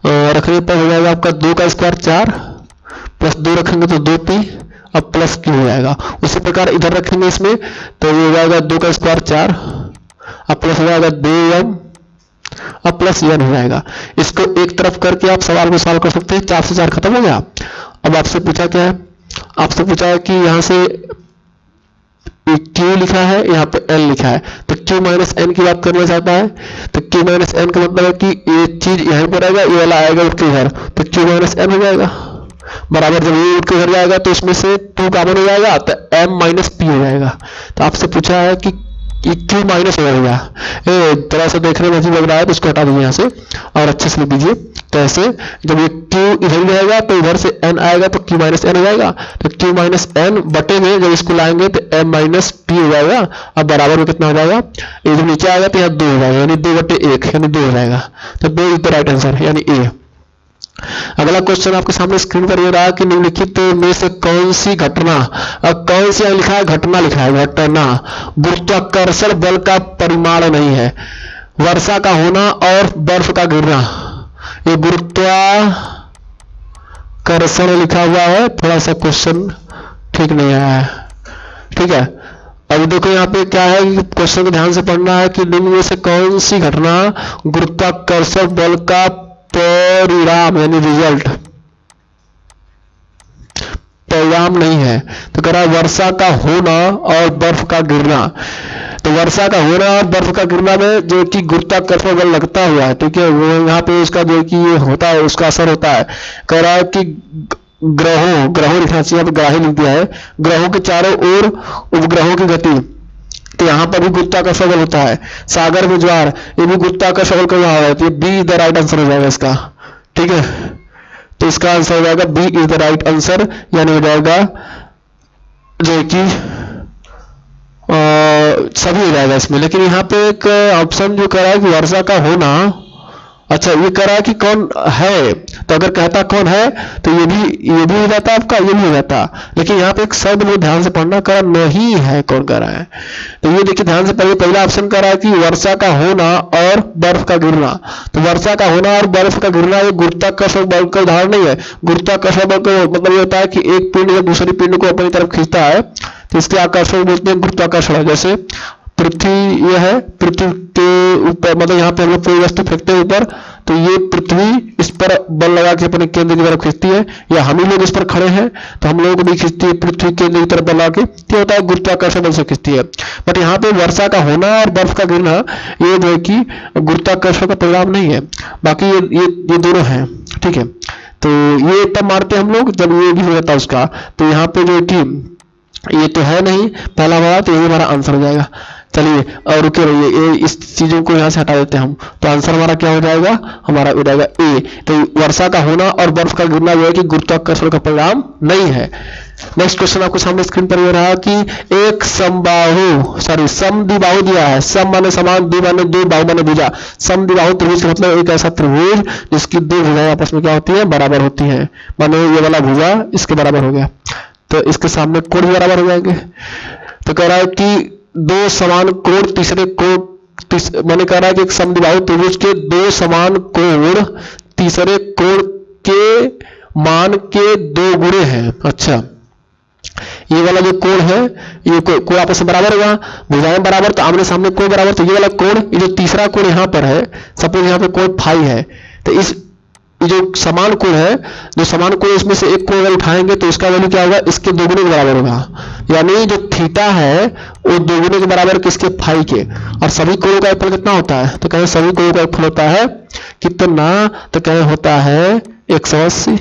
S1: रखने पर हो जाएगा आपका 2 का स्क्वायर 4 प्लस 2 रखेंगे तो 2p अब प्लस क्यू हो जाएगा। उसी प्रकार इधर रखेंगे इसमें तो ये हो जाएगा 2 का स्क्वायर 4 अब प्लस हो जाएगा 2m अब प्लस n हो जाएगा। इसको एक तरफ करके आप सवाल को सॉल्व कर सकते हैं। 4 से 4 खत्म हो गया। अब आपसे पूछा क्या है, आपसे पूछा है कि यहाँ से Q लिखा है, यहाँ पे N लिखा है, तो Q माइनस N की बात करना चाहता है। तो Q माइनस N का मतलब है कि ये चीज यहाँ पर आएगा, ये वाला आएगा उठ के घर, तो Q माइनस N हो जाएगा बराबर। जब ये उठ के घर जाएगा तो इसमें से 2 कॉमन हो जाएगा तो M माइनस P हो जाएगा। तो आपसे पूछा है कि Q माइनस हो जाएगा, तरह से देखने में अजीब लग रहा है तो इसको हटा दीजिए यहाँ से और अच्छे से लिख दीजिए। कैसे, जब ये Q इधर जाएगा तो इधर से N आएगा तो Q माइनस N हो जाएगा। तो Q माइनस N बटे में जब इसको लाएंगे तो M माइनस P हो जाएगा। अब बराबर में कितना हो जाएगा, ये जब नीचे आएगा तो यहाँ 2 हो जाएगा, यानी 2/1 यानी 2 हो जाएगा। तो 2 इज द राइट आंसर यानी ए। अगला क्वेश्चन आपके सामने स्क्रीन पर ये रहा कि निम्नलिखित में से कौन सी घटना, कौन सी लिखा है, घटना लिखा है, घटना गुरुत्वाकर्षण बल का परिमाण नहीं है। वर्षा का होना और बर्फ का गिरना, ये गुरुत्वाकर्षण लिखा हुआ है, थोड़ा सा क्वेश्चन ठीक नहीं आया है। ठीक है, अब देखो यहाँ पे क्या है कि क्वेश्चन को ध्यान से पढ़ना है कि निम्न में से कौन सी घटना गुरुत्वाकर्षण बल का परिणाम यानी परिणाम नहीं है। तो कह रहा है वर्षा का होना और बर्फ का गिरना। तो वर्षा का होना और बर्फ का गिरना में जो कि गुरुत्वाकर्षण बल लगता हुआ है, ठीक है, वो यहाँ पे उसका जो कि ये होता है उसका असर होता है। कह रहा है कि ग्रहों लिखना चाहिए, यहाँ पे ग्राही लिख दिया है, ग्रहों के चारों ओर उपग्रहों की गति, तो यहाँ पर भी गुरुत्वाकर्षण बल होता है। सागर में ज्वार, ये भी गुरुत्वाकर्षण बल का प्रभाव है। तो ये बी द राइट आंसर हो जाएगा इसका, ठीक है। तो इसका आंसर हो जाएगा B is the right answer, यानी हो जाएगा जो कि सभी हो जाएगा इसमें। लेकिन यहाँ पे एक ऑप्शन जो कह रहा है कि वर्षा का होना, अच्छा ये कह रहा है कि कौन है, तो अगर कहता कौन है तो ये भी हो जाता आपका, ये भी हो जाता। लेकिन यहाँ पे एक शब्द में ध्यान से पढ़ना, कह रहा नहीं है, कौन कह रहा है। तो ये देखिए ध्यान से पढ़िए, पहला ऑप्शन कह रहा है कि वर्षा का होना और बर्फ का गिरना। तो वर्षा का होना और बर्फ का गिरना ये गुरुत्वाकर्षण बल का उदाहरण नहीं है। गुरुत्वाकर्षण बल का मतलब ये होता है कि एक पिंड या दूसरी पिंड को अपनी तरफ खींचता है, तो इसके आकर्षण बोलते हैं गुरुत्वाकर्षण। जैसे पृथ्वी यह है, पृथ्वी के ऊपर मतलब यहाँ पे हम लोग कोई वस्तु फेंकते हैं ऊपर, तो ये पृथ्वी इस पर बल लगा के अपने केंद्र की तरफ खींचती है, या हम ही लोग इस पर खड़े हैं तो हम लोगों को भी खींचती है पृथ्वी केंद्र की तरफ बल लगा के, तो होता है गुरुत्वाकर्षण बल से खींचती है। बट यहाँ पे वर्षा का होना और बर्फ का गिरना ये जो है कि गुरुत्वाकर्षण का परिणाम नहीं है, बाकी ये दोनों है, ठीक है। तो ये तब मारते हम लोग जब ये भी हो जाता उसका। तो यहाँ पे जो है कि ये तो है नहीं पहला वाला, तो ये हमारा आंसर हो जाएगा। चलिए और रुके रहिए, इस चीजों को यहाँ से हटा देते हैं हम, तो आंसर हमारा क्या हो जाएगा, हमारा हो जाएगा ए। तो वर्षा का होना और बर्फ का गिरना जो है कि गुरुत्वाकर्षण का परिणाम नहीं है। नेक्स्ट क्वेश्चन आपको सामने स्क्रीन पर ये रहा कि एक समद्विबाहु दिया है। सम माने समान, द्वि माने दो, बाहु माने भुजा। समद्विबाहु त्रिभुज का मतलब एक ऐसा त्रिभुज जिसकी दो भुजाएं आपस में क्या होती है, बराबर होती है। माने ये वाला भुजा इसके बराबर हो गया, तो इसके सामने कोण भी बराबर हो जाएंगे। तो कह रहा है कि दो समान कोण तीसरे कोण मैंने कह रहा है कि एक समद्विबाहु त्रिभुज के दो समान कोण तीसरे कोण के मान के दो गुणे हैं। अच्छा ये वाला जो कोण है, ये कोण आपस में बराबर होगा, भुजाएं बराबर, तो आमने सामने कोण बराबर, तो ये वाला कोण, ये जो तीसरा कोण यहाँ पर है, सपोज यहाँ पे कोण फाई है, तो इस ये जो समान कोण है, जो समान कोण इसमें से एक कोण अगर उठाएंगे तो इसका वैल्यू क्या होगा, इसके दोगुने के बराबर होगा। यानी जो थीटा है वो दोगुने के बराबर किसके, फाई के। और सभी कोणों का योगफल कितना होता है, तो कहें सभी कोणों का योगफल होता है कितना, तो कहें होता है 180।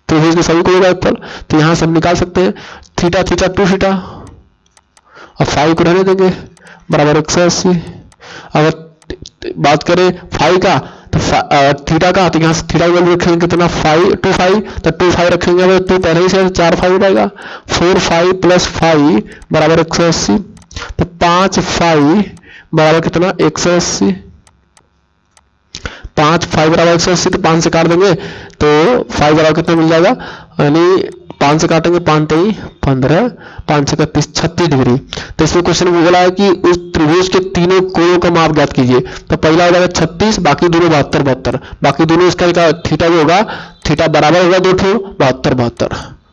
S1: त्रिभुज के सभी कोणों का योगफल, तो यहां से हम निकाल सकते हैं थीटा थीटा 2 थीटा और फाई को रहने देंगे बराबर 180। अगर बात करें फाई का तो थीटा का, तो यहाँ से थीटा की वैल्यू रखेंगे कितना, 2 फाई, तो 2 फाई रखेंगे तो पहले ही से 4 फाई हो जाएगा। 4 फाई प्लस फाई बराबर 180, तो 5 फाई बराबर कितना, 180। 5 फाई बराबर 180, तो 5 से काट देंगे तो फाई बराबर कितना मिल जाएगा, यानी 5 से काटेंगे 5 3 15, 5 से 36 36 डिग्री। तो इसमें क्वेश्चन में बोला है कि उस त्रिभुज के तीनों कोणों का माप ज्ञात कीजिए। तो पहला हो जाएगा 36, बाकी दोनों 72 72, बाकी दोनों इसका थीटा जो होगा, थीटा बराबर होगा दो ठो 72 72,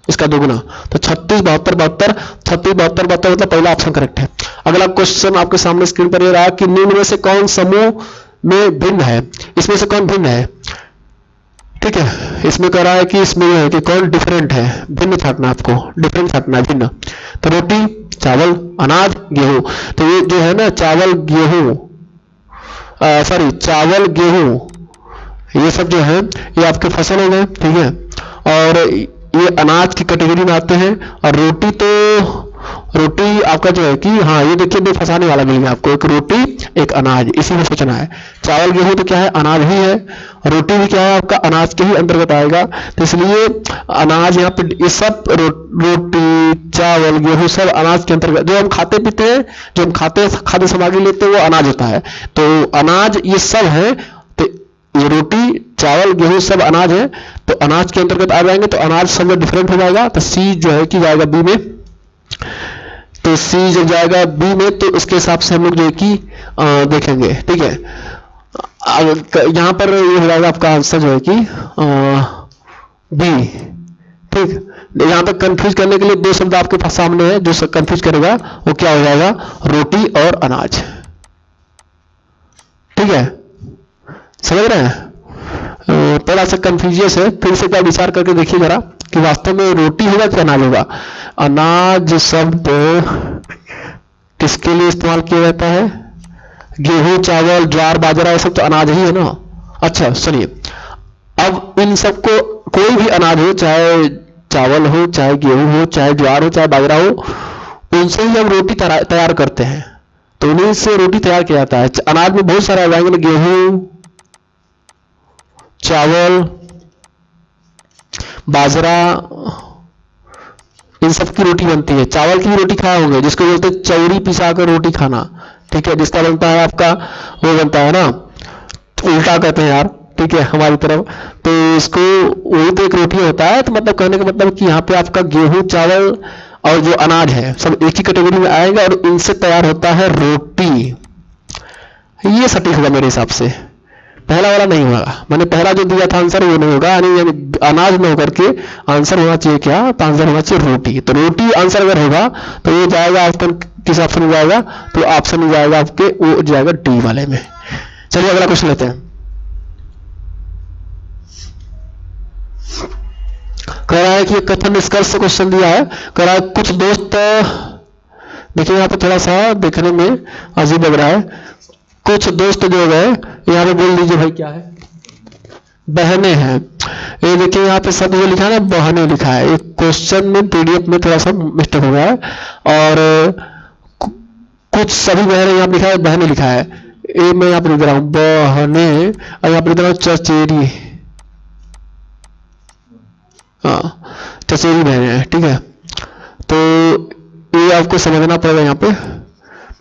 S1: इसका दोगुना, तो 36 72 72, 36 72 72 मतलब पहला ऑप्शन करेक्ट है। अगला क्वेश्चन आपके सामने स्क्रीन पर ये रहा कि निम्न में से कौन समूह में भिन्न है, इसमें से कौन भिन्न है, ठीक है। इसमें कह रहा है कि इसमें है कि कौन डिफरेंट है, भिन्न छाटना, आपको डिफरेंट छाटना, भिन्न। तो रोटी, चावल, अनाज, गेहूं, तो ये जो है ना चावल गेहूं, सॉरी चावल गेहूं, ये सब जो है ये आपके फसल हो गए, ठीक है, और ये अनाज की कैटेगरी में आते हैं। और रोटी, तो रोटी आपका जो है कि हाँ ये देखिए दो फंसाने वाला मिल गया आपको, एक रोटी एक अनाज, इसी में सोचना है। चावल गेहूं तो क्या है, अनाज ही है, रोटी भी क्या है आपका अनाज के ही अंतर्गत आएगा, तो इसलिए अनाज यहाँ पे ये सब रोटी चावल गेहूं सब अनाज के अंतर्गत, जो हम खाते पीते हैं, जो हम खाद्य सामग्री लेते हैं वो अनाज होता है। तो अनाज ये सब है, तो ये रोटी चावल गेहूं सब अनाज है, तो अनाज के अंतर्गत आ जाएंगे, तो अनाज सब में डिफरेंट हो जाएगा, तो सी जो है कि जाएगा बी में। तो सी जब जाएगा बी में तो इसके हिसाब से हम लोग जो है कि देखेंगे, ठीक है। यहां पर ये हो जाएगा आपका आंसर जो है कि बी, ठीक। यहाँ पे कंफ्यूज करने के लिए दो शब्द आपके पास सामने है, जो कंफ्यूज करेगा वो क्या हो जाएगा, रोटी और अनाज। ठीक है, समझ रहे हैं? थोड़ा सा कंफ्यूजियस है, फिर से क्या विचार करके देखिए जरा कि वास्तव में रोटी होगा कि अनाज होगा। अनाज शब्द किसके लिए इस्तेमाल किया जाता है? गेहूं, चावल, ज्वार, बाजरा, ये सब तो अनाज ही है ना। अच्छा सुनिए, अब इन सबको कोई भी अनाज हो, चाहे चावल हो, चाहे गेहूं हो, चाहे ज्वार हो, चाहे बाजरा हो, उनसे ही हम रोटी तैयार करते हैं, तो उन्हीं से रोटी तैयार किया जाता है। अनाज में बहुत सारे आ जाएंगे, गेहूं, चावल, बाजरा, इन सब की रोटी बनती है। चावल की भी रोटी खाए होंगे, जिसको बोलते हैं चौरी पिसा कर रोटी खाना। ठीक है, जिसका बनता है आपका वो बनता है ना, उल्टा कहते हैं यार, ठीक है, हमारी तरफ तो इसको वही तो एक रोटी होता है। तो मतलब कहने का मतलब कि यहाँ पे आपका गेहूं, चावल और जो अनाज है सब एक ही कैटेगरी में आएगा और इनसे तैयार होता है रोटी। ये सटीक होगा मेरे हिसाब से, पहला वाला नहीं होगा। मैंने पहला जो दिया था आंसर वो नहीं होगा, यानी अनाज में होकर के आंसर होना चाहिए क्या, तो आंसर होना चाहिए रोटी। तो रोटी आंसर अगर होगा तो ये जाएगा ऑप्शन, किस ऑप्शन में जाएगा, तो ऑप्शन में जाएगा आपके, वो जाएगा डी वाले में। चलिए अगला क्वेश्चन लेते हैं। कह रहा है कि कथन निष्कर्ष से क्वेश्चन दिया है। कह रहा है कुछ दोस्त, देखिए यहाँ पे थोड़ा सा देखने में अजीब लग रहा है। कुछ दोस्त जो गए, यहाँ पे बोल दीजिए भाई क्या है, बहनें हैं। ये देखिए यहाँ पे सब जो लिखा है ना, बहनें लिखा है। एक क्वेश्चन में पीडीएफ में थोड़ा सा मिस्टेक हो गया है, और कुछ सभी बहनें यहाँ लिखा है, बहनें लिखा है। ये मैं यहाँ पर लिख रहा हूँ बहनें, और यहाँ पर लिख रहा हूँ चचेरी, हाँ चचेरी बहनें हैं। ठीक है, तो ये आपको समझना पड़ेगा। यहाँ पे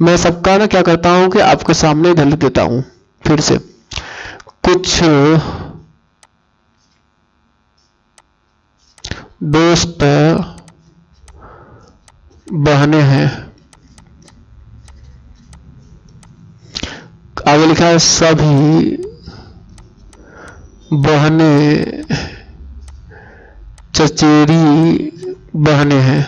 S1: मैं सबका ना क्या करता हूँ कि आपके सामने इधर लिख देता हूँ फिर से। कुछ दोस्त बहनें हैं, आगे लिखा है सभी बहनें चचेरी बहनें हैं।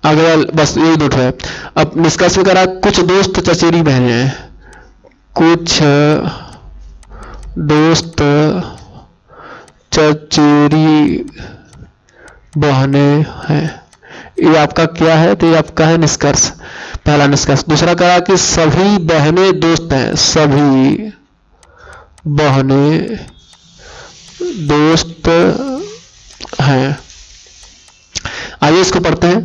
S1: आगे बस यही दो है। अब निष्कर्ष में करा कुछ दोस्त चचेरी बहनें हैं, कुछ दोस्त चचेरी बहनें हैं। ये आपका क्या है, तो ये आपका है निष्कर्ष, पहला निष्कर्ष। दूसरा कहा कि सभी बहनें दोस्त हैं, सभी बहनें दोस्त हैं। आइए इसको पढ़ते हैं।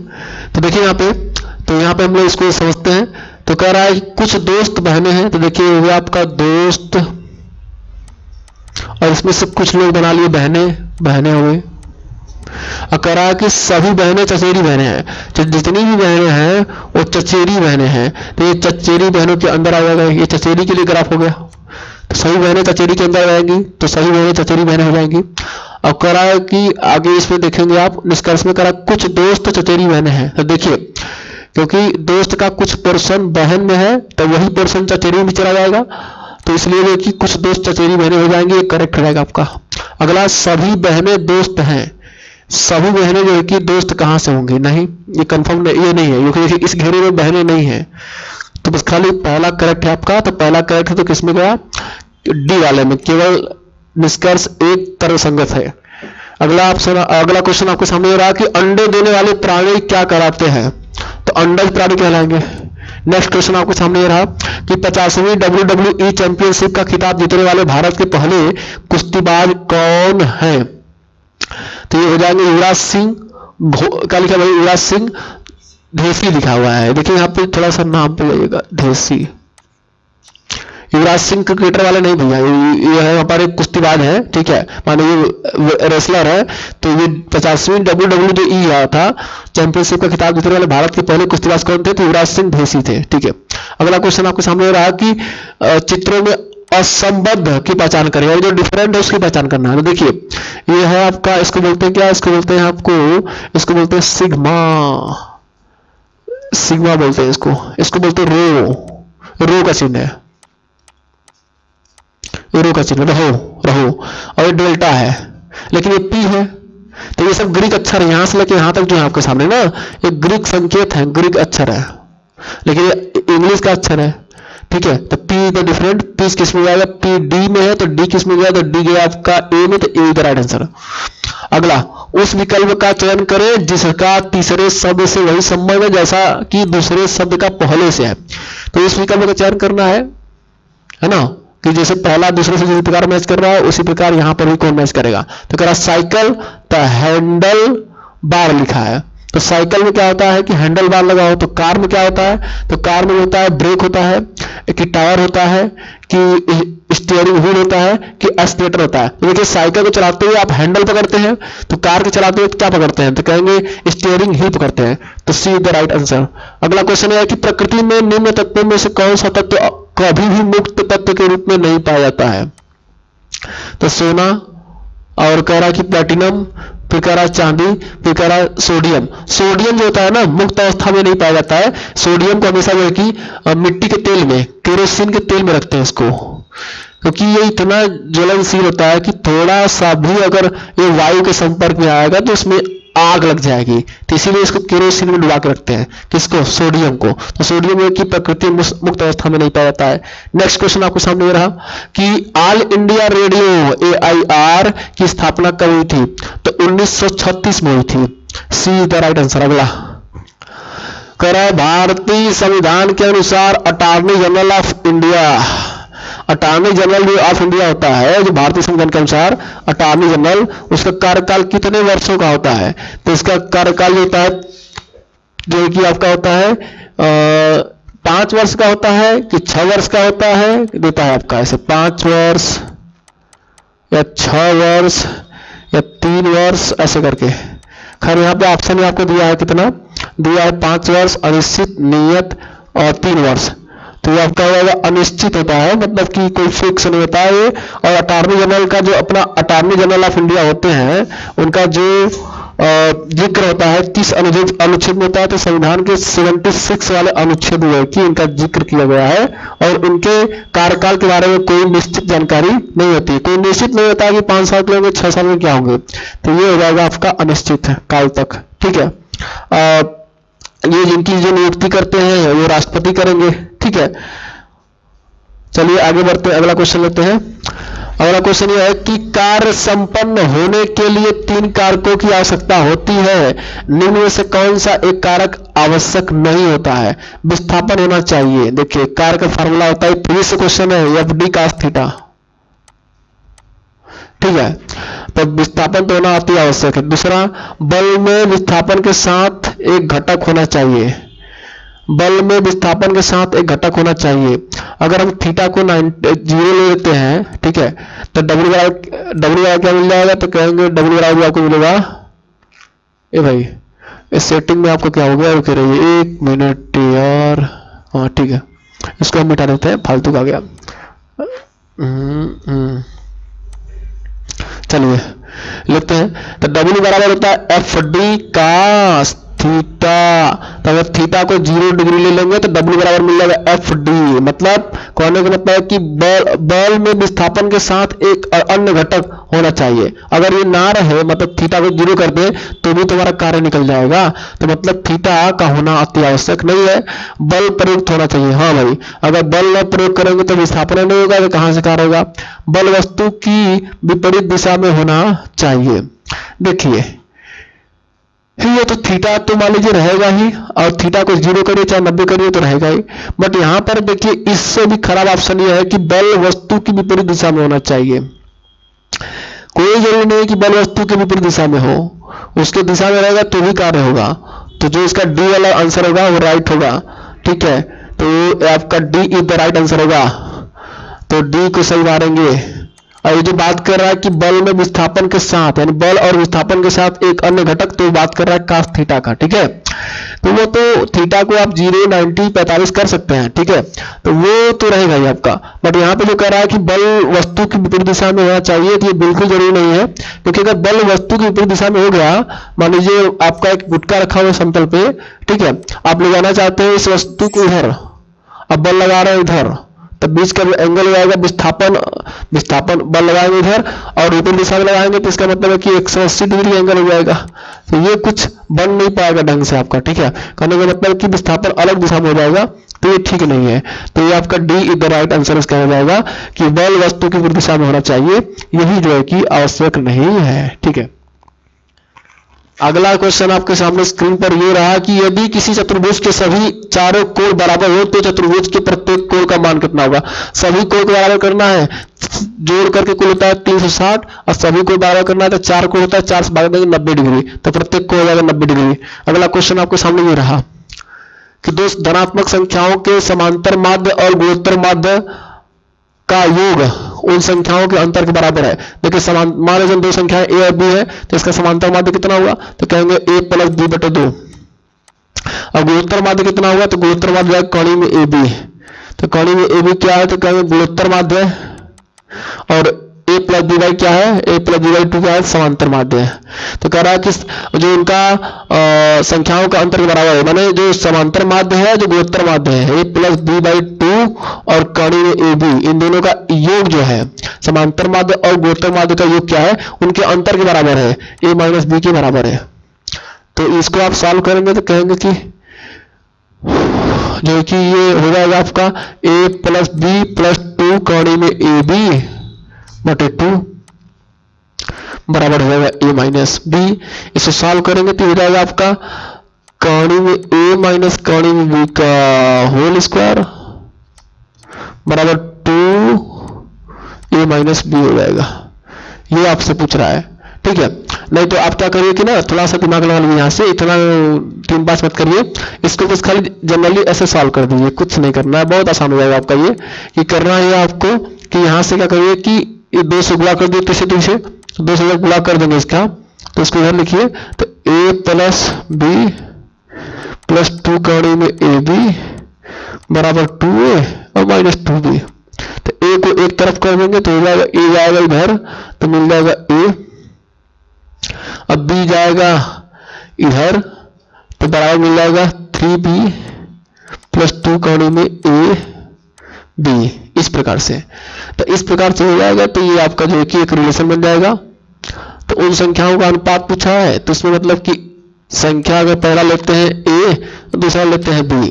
S1: तो देखिए यहाँ पे, तो यहाँ पे हम लोग इसको समझते हैं। तो कह रहा है कुछ दोस्त बहनें हैं, तो देखिए ये आपका दोस्त, और इसमें से कुछ लोग बना लिए बहनें हो गई। और कह रहा है कि सभी बहनें चचेरी बहनें हैं, तो जितनी भी बहनें हैं वो चचेरी बहनें हैं। तो ये चचेरी बहनों के अंदर आ जाएगा, ये चचेरी के लिए ग्राफ हो गया। तो सभी बहनें चचेरी के अंदर आएंगी, तो सभी बहनें चचेरी बहनें हो जाएंगी। अब कह रहा है कि आगे इसमें देखेंगे आप निष्कर्ष में, कह रहा है कुछ दोस्त चचेरी बहनें हैं। तो देखिए क्योंकि दोस्त का कुछ पोर्शन बहन में है, तो वही पोर्शन चचेरी में चला जाएगा, तो इसलिए देखिए कुछ दोस्त चचेरी बहनें हो जाएंगी, ये करेक्ट हो जाएगा आपका। अगला सभी बहनें दोस्त हैं, सभी बहनें जो है कि दोस्त कहां से होंगी, नहीं ये कंफर्म नहीं, ये नहीं है, क्योंकि इस घेरे में बहनें नहीं है। तो बस खाली पहला करेक्ट है आपका। तो पहला करेक्ट है, तो किसमें गया, डी वाले में। केवल निष्कर्ष एक तरह संगत है। अगला ऑप्शन, अगला क्वेश्चन आपके सामने रहा कि अंडे देने वाले प्राणी क्या कहलाते हैं, तो अंडज प्राणी कहलाएंगे। नेक्स्ट क्वेश्चन आपके सामने रहा कि 50वीं WWE चैंपियनशिप का खिताब जीतने वाले भारत के पहले कुश्तीबाज कौन है, तो ये हो जाएंगे युवराज सिंह। क्या लिखा भाई, युवराज सिंह ढेसी लिखा हुआ है। देखिए यहाँ पे थोड़ा सा नाम पे जाइएगा, ढेसी। युवराज सिंह क्रिकेटर वाले नहीं भैया, ये है हमारे कुश्तीबाज है, ठीक है, माने ये रेसलर है। तो ये 50वीं WWE आया था चैंपियनशिप का खिताब जीतने वाले भारत के पहले कुश्तीबाज कौन थे, तो युवराज सिंह ढेसी थे। ठीक है, अगला क्वेश्चन आपके सामने रहा कि चित्रों में असंबद्ध की पहचान करें, और जो डिफरेंट है उसकी पहचान करना है। तो देखिए ये है आपका, इसको बोलते हैं क्या, इसको बोलते हैं आपको, इसको बोलते हैं सिग्मा, सिग्मा बोलते हैं इसको, इसको बोलते हैं रो, रो का चिन्ह है, एरो का चिन्ह, रहो रहो, और ये डेल्टा है, लेकिन ये पी है। तो ये सब ग्रीक अक्षर है, यहां से लेके यहां तक जो है आपके सामने ना, ये ग्रीक संकेत है, ग्रीक अक्षर है, लेकिन ये इंग्लिश का अक्षर है। ठीक है, तो पी द डिफरेंट, पी किस में जाएगा, पी डी में है तो डी किस में गया, तो डी गया आपका ए में, तो ए द राइट आंसर। अगला, उस विकल्प का चयन करें जिसका तीसरे शब्द से वही संबंध है जैसा कि दूसरे शब्द का पहले से है। तो इस विकल्प का चयन करना है ना, कि जैसे पहला दूसरे से जिस प्रकार मैच कर रहा है उसी प्रकार यहां पर भी कौन मैच करेगा। तो कह रहा साइकिल, तो हैंडल बार लिखा है, तो साइकिल में क्या होता है कि हैंडल बार लगा हो। तो कार में क्या होता है, तो कार में होता है ब्रेक होता है, कि टायर होता है, कि स्टीयरिंग व्हील होता है, कि एक्सीलरेटर होता है। तो देखिए साइकिल को चलाते हुए आप हैंडल पकड़ते हैं, तो कार को चलाते हुए क्या पकड़ते हैं, तो कहेंगे स्टीयरिंग व्हील पकड़ते हैं। तो सी द राइट आंसर। अगला क्वेश्चन है कि प्रकृति में निम्न तत्वों में से कौन सा तत्व कभी भी मुक्त तत्व के रूप में नहीं पाया जाता है। तो सोना, और कह रहा कि प्लेटिनम, फिर कह रहा चांदी, फिर कह रहा सोडियम। सोडियम जो होता है ना मुक्त अवस्था में नहीं पाया जाता है। सोडियम को हमेशा जो है कि मिट्टी के तेल में, केरोसिन के तेल में रखते हैं इसको, क्योंकि ये इतना ज्वलनशील होता है कि थोड़ा सा भी अगर ये वायु के संपर्क में आएगा तो इसमें आग लग जाएगी। तो इसीलिए इसको केरोसिन में डुबा के रखते हैं, किसको, सोडियम को। तो सोडियम की प्रकृति मुक्त अवस्था में नहीं पाया जाता है। नेक्स्ट क्वेश्चन आपको सामने ये रहा कि ऑल इंडिया रेडियो AIR की स्थापना कब हुई थी। तो 1936 में हुई थी। See the right answer. अगला कह रहा है भारतीय संविधान के अनुसार attorney general of India, attorney general जो ऑफ इंडिया होता है, जो भारतीय संविधान के अनुसार अटॉर्नी जनरल, उसका कार्यकाल कितने वर्षों का होता है। तो इसका कार्यकाल जो होता है, जो कि आपका होता है 5 वर्ष का होता है, कि 6 वर्ष का होता है, देता है आपका ऐसे 5 वर्ष या 6 वर्ष या 3 वर्ष ऐसे करके। खैर यहाँ पे ऑप्शन में आपको दिया है, कितना दिया है, 5 वर्ष, अनिश्चित, नियत और 3 वर्ष। तो ये आपका होगा अनिश्चित होता है, मतलब कि कोई फिक्स नहीं होता है। और अटॉर्नी जनरल का जो अपना अटॉर्नी जनरल ऑफ इंडिया होते हैं, उनका जो जिक्र होता है 30 अनुच्छेद में होता है। तो संविधान के 76 वाले अनुच्छेद में कि इनका जिक्र किया गया है, और उनके कार्यकाल के बारे में कोई निश्चित जानकारी नहीं होती। कोई निश्चित नहीं होता कि 5 साल के होंगे, 6 साल में क्या होंगे। तो ये हो जाएगा आपका अनिश्चित काल तक। ठीक है, ये जिनकी जो नियुक्ति करते हैं वो राष्ट्रपति करेंगे। ठीक है, चलिए आगे बढ़ते हैं, अगला क्वेश्चन लेते हैं। अगला क्वेश्चन यह है कि कार्य संपन्न होने के लिए 3 कारकों की आवश्यकता होती है, निम्न में से कौन सा एक कारक आवश्यक नहीं होता है। विस्थापन होना चाहिए। देखिए कार्य का फार्मूला होता है, प्रीवियस क्वेश्चन है, FD cos थीटा। ठीक है, तो विस्थापन तो होना अति आवश्यक है। दूसरा, बल में विस्थापन के साथ एक घटक होना चाहिए, बल में विस्थापन के साथ एक घटक होना चाहिए। अगर हम थीटा को 0 ले लेते हैं, ठीक है, तो W बराबर क्या मिल जाएगा, तो कहेंगे W बराबर आपको मिलेगा, ए भाई इस सेटिंग में आपको क्या हो गया, रुके रहिए 1 मिनट यार। हाँ ठीक है, इसको हम मिटा देते हैं, फालतू का गया। चलिए लिखते हैं, तो W बराबर होता है FD cos थीटा। तो अगर थीटा को 0 डिग्री ले लेंगे तो W बराबर मिल जाएगा FD। मतलब कहने का मतलब है कि बल में विस्थापन के साथ एक अन्य घटक होना चाहिए। अगर ये ना रहे, मतलब थीटा को 0 कर दे तो भी तुम्हारा कार्य निकल जाएगा। तो मतलब थीटा का होना अति आवश्यक नहीं है, बल प्रयुक्त होना चाहिए। हाँ भाई, अगर बल न प्रयोग करेंगे तो विस्थापन नहीं होगा, तो कहां से कार्य होगा। बल वस्तु की विपरीत दिशा में होना चाहिए। देखिए ये तो थीटा तो मान लीजिए रहेगा ही, और थीटा को 0 करिए चाहे 90 करिए तो रहेगा ही। बट यहां पर देखिए इससे भी खराब ऑप्शन यह है कि बल वस्तु की विपरीत दिशा में होना चाहिए। कोई जरूरी नहीं कि बल वस्तु की विपरीत दिशा में हो, उसके दिशा में रहेगा तो भी कार्य होगा। तो जो इसका डी वाला आंसर होगा वो राइट होगा। ठीक है, तो आपका D is the right answer होगा, तो डी को सही मारेंगे। और ये जो बात कर रहा है कि बल में विस्थापन के साथ, यानी बल और विस्थापन के साथ एक अन्य घटक, तो बात कर रहा है cos थीटा का। ठीक है, तो वो तो थीटा को आप 0, 90, 45 कर सकते हैं। ठीक है, तो वो तो रहेगा ही आपका। बट यहाँ पे जो कह रहा है कि बल वस्तु की विपरीत दिशा में होना चाहिए, तो ये बिल्कुल जरूरी नहीं है। क्योंकि अगर बल वस्तु की विपरीत दिशा में हो गया, मान लीजिए आपका एक गुटका रखा हुआ समतल पे, ठीक है, आप ले जाना चाहते हैं इस वस्तु को इधर, अब बल लगा रहे हैं इधर, तो बीच का जो एंगल हो जाएगा विस्थापन बल लगाएंगे इधर और ऊपर दिशा में लगाएंगे, तो इसका मतलब है कि 180 डिग्री एंगल हो जाएगा। तो ये कुछ बन नहीं पाएगा ढंग से आपका, ठीक है। कहने का मतलब कि विस्थापन अलग दिशा में हो जाएगा, तो ये ठीक नहीं है। तो ये आपका D is the right answer इसका हो जाएगा कि बल वस्तु की विरुद्ध दिशा में होना चाहिए, यही जो है कि आवश्यक नहीं है, ठीक है। अगला क्वेश्चन आपके सामने स्क्रीन पर ये रहा कि यदि किसी चतुर्भुज के सभी चारों कोण बराबर हो तो चतुर्भुज के प्रत्येक कोण का मान कितना होगा। सभी कोण को बराबर करना है, जोड़ करके कुल होता है 360, और सभी को बराबर करना है तो 4 कोण होता है, 4 से भाग देंगे 90 डिग्री, तो प्रत्येक कोण हो जाएगा 90 डिग्री। अगला क्वेश्चन आपके सामने ये रहा कि दो धनात्मक संख्याओं के समांतर माध्य और गुणोत्तर माध्य का योग उन संख्याओं के अंतर के बराबर है। देखिए मान लीजिए दो संख्याएं a और b है, तो इसका समांतर माध्य कितना हुआ, तो कहेंगे a प्लस b बटे 2। और गुणोत्तर माध्य कितना हुआ, तो गुणोत्तर माध्य है कोणीय में ab, तो कोणीय में ab क्या है, तो कहेंगे गुणोत्तर माध्य है। और a प्लस बी वाई क्या है, a प्लस बी वाई 2 क्या है, समांतर माध्य है। तो कह रहा है कि जो इनका संख्याओं का अंतर के बराबर है, माने जो समांतर माध्य है, जो गुणोत्तर माध्य है, a प्लस बी बाई 2 और कोणीय में ab, इन दोनों का योग जो है, समांतर माध्य और गुणोत्तर माध्य का योग क्या है, उनके अंतर के बराबर है, a माइनस बी के बराबर है। तो इसको आप सॉल्व करेंगे तो कहेंगे कि जो कि ये हो जाएगा आपका a प्लस बी प्लस 2 कोणीय में ab बटे 2 बराबर हो जाएगा a माइनस बी। इसे सॉल्व करेंगे तो हो जाएगा आपका कोणीय में a माइनस कोणीय में b का होल स्क्वायर बराबर 2 a माइनस बी हो जाएगा। ये आपसे पूछ रहा है, ठीक है। नहीं तो आप क्या करिए कि ना थोड़ा सा दिमाग लगा लीजिए, यहाँ से इतना 3-5 मत करिए, इसको बस खाली जनरली ऐसे सॉल्व कर दीजिए, कुछ नहीं करना है, बहुत आसान हो जाएगा आपका। ये कि करना है आपको कि यहाँ से क्या करिए कि ये 2 से गुणा कर दिए, तीसरे 2 से गुणा कर देंगे इसका, तो इसको इधर लिखिए, तो a प्लस बी प्लस 2 कोणीय में ab बराबर 2a और माइनस 2b। तो a को एक तरफ कर देंगे तो हो जाएगा a जाएगा इधर, तो मिल जाएगा a, अब b जाएगा इधर, तो बराबर मिल जाएगा 3b प्लस 2 कोणीय में a b, इस प्रकार से। तो इस प्रकार से हो जाएगा, तो ये आपका जो है कि एक रिलेशन बन जाएगा। तो उन संख्याओं का अनुपात पूछा है, तो इसमें मतलब कि संख्या अगर पहला लेते हैं a और दूसरा लेते हैं b,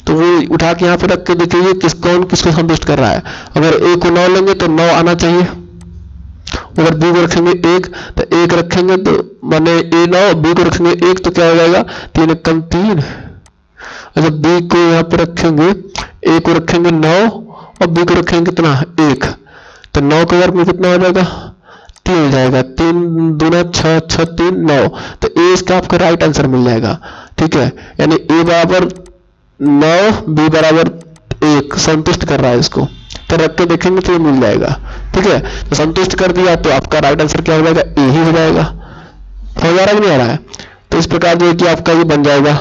S1: तो वो उठा के यहाँ पे रख के देखिए कौन किसको संतुष्ट कर रहा है। अगर a को 9 लेंगे तो 9 आना चाहिए, अगर b को रखेंगे 1 तो 1 रखेंगे, तो माने a 9, b को रखेंगे 1 तो क्या हो जाएगा 3 एकम 3। अच्छा b को यहाँ पे रखेंगे, a को रखेंगे 9 और b को रखेंगे कितना 1, तो 9 के वर्ग में कितना हो जाएगा 3 हो जाएगा, 3 दूना 6, 6 3 9, तो a इसका आपका राइट आंसर मिल जाएगा, ठीक है। यानी a बराबर 9 b बराबर 1 संतुष्ट कर रहा है इसको, तो रख के देखेंगे तो ये मिल जाएगा, ठीक है। तो संतुष्ट कर दिया तो आपका राइट आंसर क्या हो जाएगा a ही हो जाएगा। हो जा रहा है नहीं आ रहा है, तो इस प्रकार जो है कि आपका ये बन जाएगा।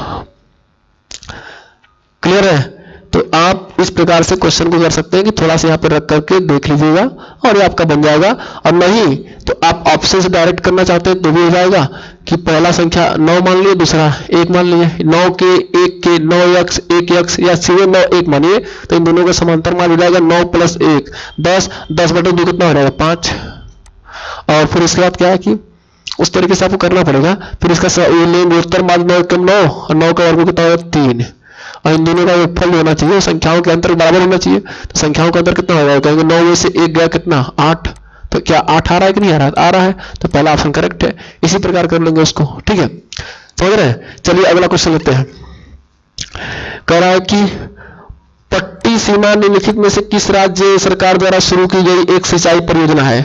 S1: क्लियर है। तो आप इस प्रकार से क्वेश्चन को कर सकते हैं कि थोड़ा सा यहाँ पे रख करके देख लीजिएगा और ये आपका बन जाएगा। और नहीं तो आप ऑप्शन से डायरेक्ट करना चाहते हैं तो भी हो जाएगा कि पहला संख्या 9 मान लिए, दूसरा 1 मान लिए, 9 के 1 के 9x 1x या सीधे 9 1 मानिए, तो इन दोनों का समांतर मान हो जाएगा 9 प्लस 1 10, 10 बटे 2 कितना हो जाएगा 5। और फिर इसके बाद क्या है कि उस तरीके से आपको करना पड़ेगा। फिर इसका लेंगे उत्तर मान 9 कम 9 और 9 का वर्ग कितना होगा 3, और इन दोनों का योगफल होना चाहिए, संख्याओं के अंतर बराबर होना चाहिए। तो संख्याओं का अंतर कितना होगा, कहेंगे 9 में से 1 गया कितना 8, तो क्या 8 आ रहा है कि नहीं आ रहा है, आ रहा है, तो पहला ऑप्शन करेक्ट है। इसी प्रकार कर लेंगे उसको, ठीक है, समझ रहे हैं। चलिए अगला क्वेश्चन लेते हैं। कह रहा है कि पट्टी सीमा निम्नलिखित में से किस राज्य सरकार द्वारा शुरू की गई एक सिंचाई परियोजना है।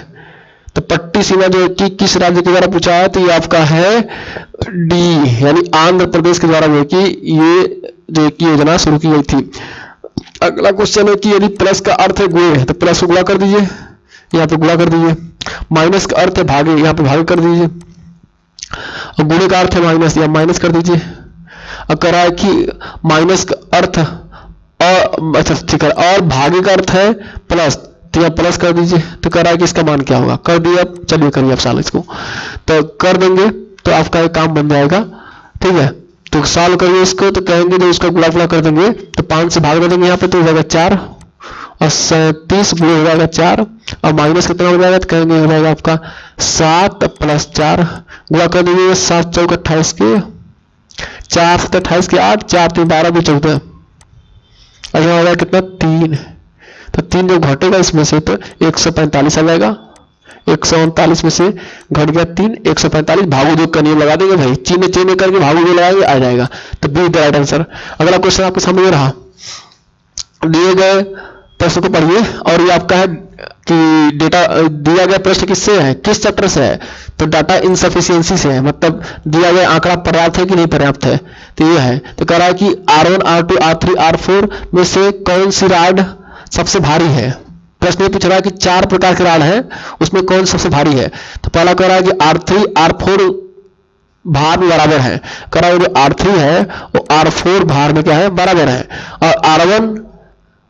S1: तो पट्टी सीमा जो कि किस राज्य के द्वारा पूछा है, तो ये आपका है डी, यानी आंध्र प्रदेश के द्वारा जो कि ये जो की योजना शुरू की गई थी। अगला क्वेश्चन है कि यदि प्लस का अर्थ है गुणे, तो प्लस को गुणा कर दीजिए, यहाँ पे गुणा कर दीजिए। माइनस का अर्थ है भागे, यहाँ पे भागे कर दीजिए। और गुणे का अर्थ है माइनस, या माइनस कर दीजिए। और कह रहा है कि माइनस का अर्थ और अच्छा ठीक है, और भागे का अर्थ है प्लस, तो यहाँ प्लस कर दीजिए। तो कह रहा है कि इसका मान क्या होगा, कर दिया। अब चलिए करिए आप साल इसको, तो कर देंगे तो आपका एक काम बन जाएगा, ठीक है। तो सॉल्व करिए इसको, तो कहेंगे जो इसका गुणा कर देंगे तो 5 से भाग दे देंगे यहाँ पे, तो हो जाएगा 4 और 37 गुणे हो जाएगा 4 और माइनस कितना हो जाएगा तो कहेंगे हो जाएगा आपका 7 + 4 गुणा कर दीजिए 7 चौक 28 के 4 7 28 के 8 4 3 12 भी 14 और यहाँ हो जाएगा कितना 3 तो 3 जो घटेगा इसमें से तो 145 आ जाएगा 139 में से घट गया 3 145 भागो 2 का नियम लगा देंगे भाई चिन्ह चिन्ह करके भागो 2 लगाएंगे आ जाएगा तो बी द राइट आंसर। अगला क्वेश्चन आपके सामने ये रहा दिए गए प्रश्न को पढ़िए और ये आपका है कि डेटा दिया गया प्रश्न किससे है किस चैप्टर से है तो डाटा इनसफिशिएंसी से है मतलब दिया गया आंकड़ा पर्याप्त है कि नहीं पर्याप्त है तो ये है तो कह रहा है कि R1 R2 R3 R4 में से कौन सी राड सबसे भारी है। प्रश्न ये पूछ रहा है कि 4 प्रकार के राड है उसमें कौन सबसे भारी है तो पहला कह रहा है कि R3 R4 भार में बराबर है कह रहा है जो R3 है वो R4 भार में क्या है बराबर है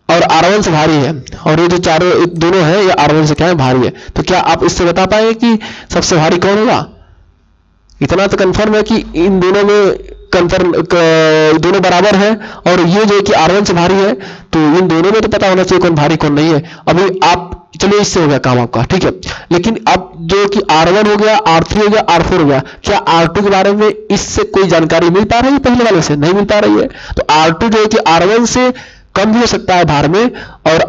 S1: और R1 से भारी है और ये जो चारों दोनों है ये R1 से क्या है भारी है तो क्या आप इससे बता पाएंगे कि सबसे भारी कौन होगा। इतना तो कंफर्म है कि इन दोनों में दोनों बराबर है और ये जो है कि R1 से भारी है तो इन दोनों में तो पता होना चाहिए कौन भारी कौन नहीं है। अभी आप चलिए इससे हो गया काम आपका ठीक है लेकिन अब जो कि R1 हो गया R3 हो गया R4 हो गया क्या R2 के बारे में इससे कोई जानकारी मिल पा रही है पहले वाले से नहीं मिल पा रही है तो R2 जो है कि R1 से कम भी हो सकता है भार में और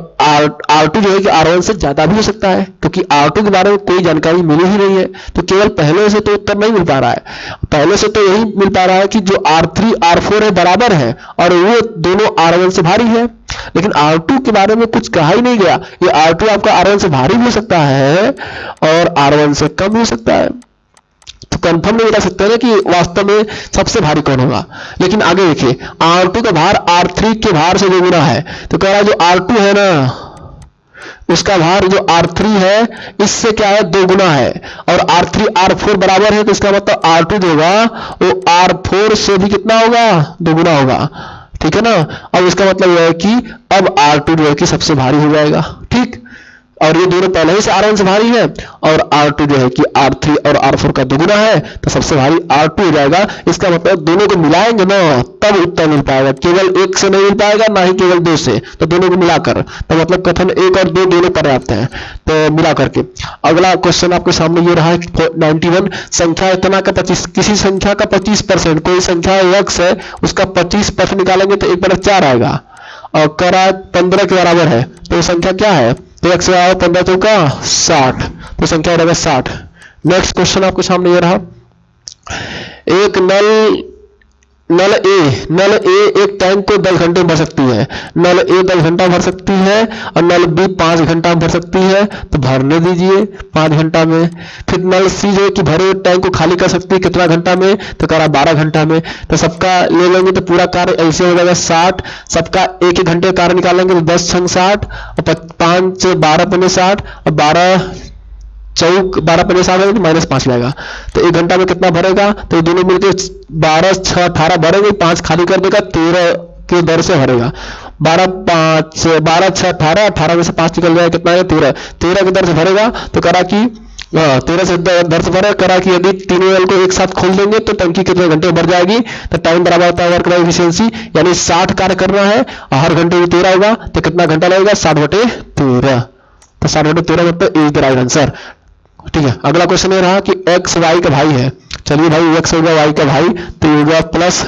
S1: R2 जो है कि R1 से ज्यादा भी हो सकता है क्योंकि R2 के बारे में कोई जानकारी मिली ही नहीं है तो केवल पहले से तो उत्तर नहीं मिल पा रहा है। पहले से तो यही मिल पा रहा है कि जो R3 R4 है बराबर है और वो दोनों R1 से भारी है लेकिन R2 के बारे में कुछ कहा ही नहीं गया। ये R2 आपका R1 से भारी भी हो सकता है और R1 से कम भी हो सकता है तो कंफर्म नहीं बता सकते ना कि वास्तव में सबसे भारी कौन होगा। लेकिन आगे देखिए R2 का भार R3 के भार से 2 गुना है तो कह रहा है जो R2 है ना उसका भार जो R3 है इससे क्या है 2 गुना है और R3 R4 बराबर है तो इसका मतलब R2 जो होगा वो R4 से भी कितना होगा 2 गुना होगा ठीक है ना। अब इसका मतलब यह है कि अब R2 जो है कि सबसे भारी हो जाएगा ठीक और ये दोनों पहले ही से R1 से भारी है और R2 जो है कि R3 और R4 का दुगुना है तो सबसे भारी R2 हो जाएगा। इसका मतलब दोनों को मिलाएंगे ना तब उत्तर मिल पाएगा केवल एक से नहीं मिल पाएगा ना ही केवल 2 से तो दोनों को मिलाकर तो मतलब कथन 1 और 2 दोनों पर्याप्त हैं तो मिला करके। अगला क्वेश्चन आपके सामने ये रहा है 91 संख्या इतना का 25 किसी संख्या का 25% कोई संख्या x है उसका 25% निकालेंगे तो 1/4 आएगा और करा 15 के बराबर है तो संख्या क्या है तो x बराबर 15 चौका 60 तो संख्या रहेगा 60। नेक्स्ट क्वेश्चन आपके सामने ये रहा एक नल ए एक टैंक को 10 घंटे में भर सकती है। नल ए 10 घंटा भर सकती है और नल बी 5 घंटा में भर सकती है तो भरने दीजिए 5 घंटा में। फिर नल सी जो है कि भरे हुए टैंक को खाली कर सकती है कितना घंटा में तो कह रहा 12 घंटा में तो सबका ले लेंगे तो पूरा कार्य ऐसे हो जाएगा 60 सबका एक घंटे का कार्य निकालेंगे तो 10 × 60 और 5 से 12 × 60 और 12 चौक 12 × 60 है तो -5 जाएगा तो 1 घंटा में कितना भरेगा तो ये दोनों मिलकर 12 6 18 भरेंगे 5 खाली कर देगा 13 के दर से भरेगा 12 6 18 18 में से 5 निकल जाएगा कितना है 13 के दर से भरेगा तो करा कि 13 से दर से भरेगा करा कि यदि तीनों नल को एक साथ खोल देंगे तो टंकी कितने घंटे भर जाएगी तो टाइम बराबर होता है वर्क बाय एफिशिएंसी यानी 60 कार्य करना है और हर घंटे में 13 होगा तो कितना घंटा लगेगा 60/13 तो 60/13 मतलब इज द राइट आंसर ठीक है। अगला क्वेश्चन ये रहा कि x y का भाई है चलिए भाई x होगा y का भाई तो ये होगा प्लस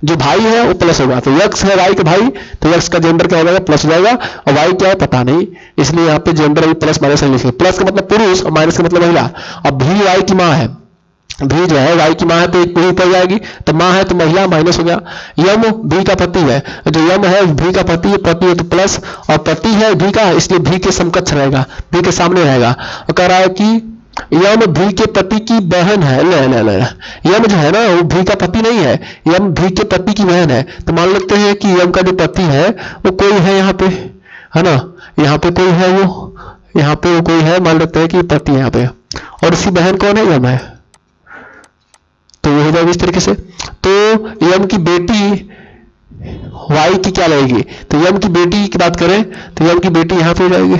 S1: जो भाई है वो प्लस होगा तो x है y का भाई तो x का जेंडर क्या हो जाएगा प्लस हो जाएगा और y क्या है पता नहीं इसलिए यहाँ पे जेंडर भी प्लस माइनस लिखे प्लस का मतलब पुरुष और माइनस का मतलब महिला। अब भी y की माँ है भी जो है y की माँ है तो एक पूरी पड़ जाएगी तो माँ है तो महिला माइनस हो गया। यम भी का पति है जो यम है भी का पति है तो प्लस और पति है भी का इसलिए भी के समकक्ष रहेगा भी के सामने रहेगा और कह रहा है कि यम भी के पति की बहन है ले यम जो है ना वो भी का पति नहीं है यम भी के पति की बहन है तो मान लेते हैं कि यम का जो पति है वो कोई है यहाँ पे है ना यहाँ पे कोई है वो यहाँ पे वो कोई है मान लेते हैं कि पति है यहाँ पे और उसकी बहन कौन है यम है तो ये हो जाएगी इस तरीके से। तो यम की बेटी वाई की क्या लगेगी तो यम की बेटी की बात करें तो यम की बेटी यहाँ पे हो जाएगी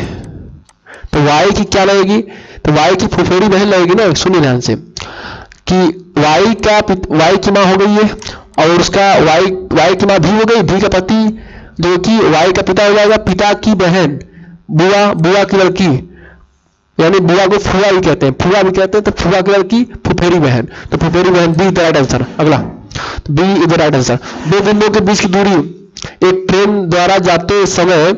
S1: तो वाई की क्या लगेगी तो वाई की फुफेरी बहन लगेगी ना। सुनिए ध्यान से कि वाई की माँ हो गई है और उसका वाई की माँ भी हो गई भी का पति जो कि वाई का पिता हो जाएगा पिता की बहन बुआ, बुआ की लड़की, यानी बुआ को फुआ भी कहते हैं, फुआ भी कहते हैं, तो फुआ की लड़की फुफेरी बहन, तो फुफेरी बहन, B is the right answer. अगला, B is the right answer. दो बिंदुओं के बीच की दूरी, एक ट्रेन द्वारा जाते समय,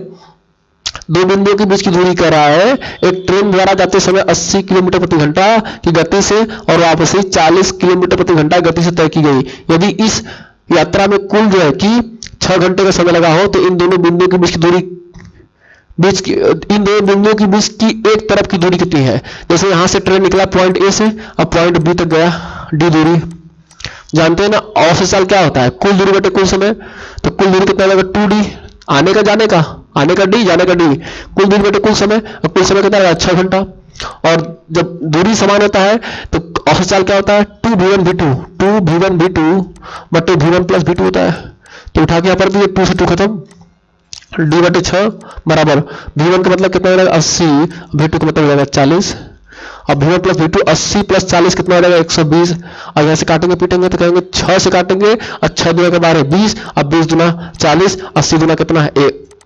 S1: दो बिंदुओं के बीच की दूरी कह रहा है, एक ट्रेन द्वारा जाते समय 80 किलोमीटर प्रति घंटा की गति से और वापसी 40 किलोमीटर प्रति घंटा गति से तय की गई। यदि इस यात्रा में कुल जो है कि 6 घंटे का समय लगा हो, तो इन दोनों बिंदुओं के बीच की दूरी, इन दोनों बिंदुओं के बीच की एक तरफ की दूरी कितनी है? जैसे यहां से ट्रेन निकला पॉइंट ए से, अब पॉइंट बी तक गया, डी दूरी। जानते हैं ना औसत चाल क्या होता है? कुल दूरी बटे कुल समय। तो कुल दूरी कितना लगेगा? 2d, आने का जाने का, आने का d, जाने का d, कुल दूरी बटे कुल समय, और कुल समय कितना लगेगा? 6 घंटा। और जब दूरी समान होता है तो औसत चाल क्या होता है? 2v1v2, 2v1v2 बटे v1 प्लस v2 होता है। तो उठा के यहाँ पर भी 2 से 2 खत्म, d बटे 6 बराबर v1 का मतलब कितना हो जाएगा? 80, v2 का मतलब हो जाएगा 40। अब v1 प्लस v2, 80 प्लस 40 कितना हो जाएगा? 120। अब यहाँ से काटेंगे पीटेंगे तो कहेंगे 6 से काटेंगे, और 6 दूना के 12 20, अब 20 दूना 40, 80 दूना कितना है?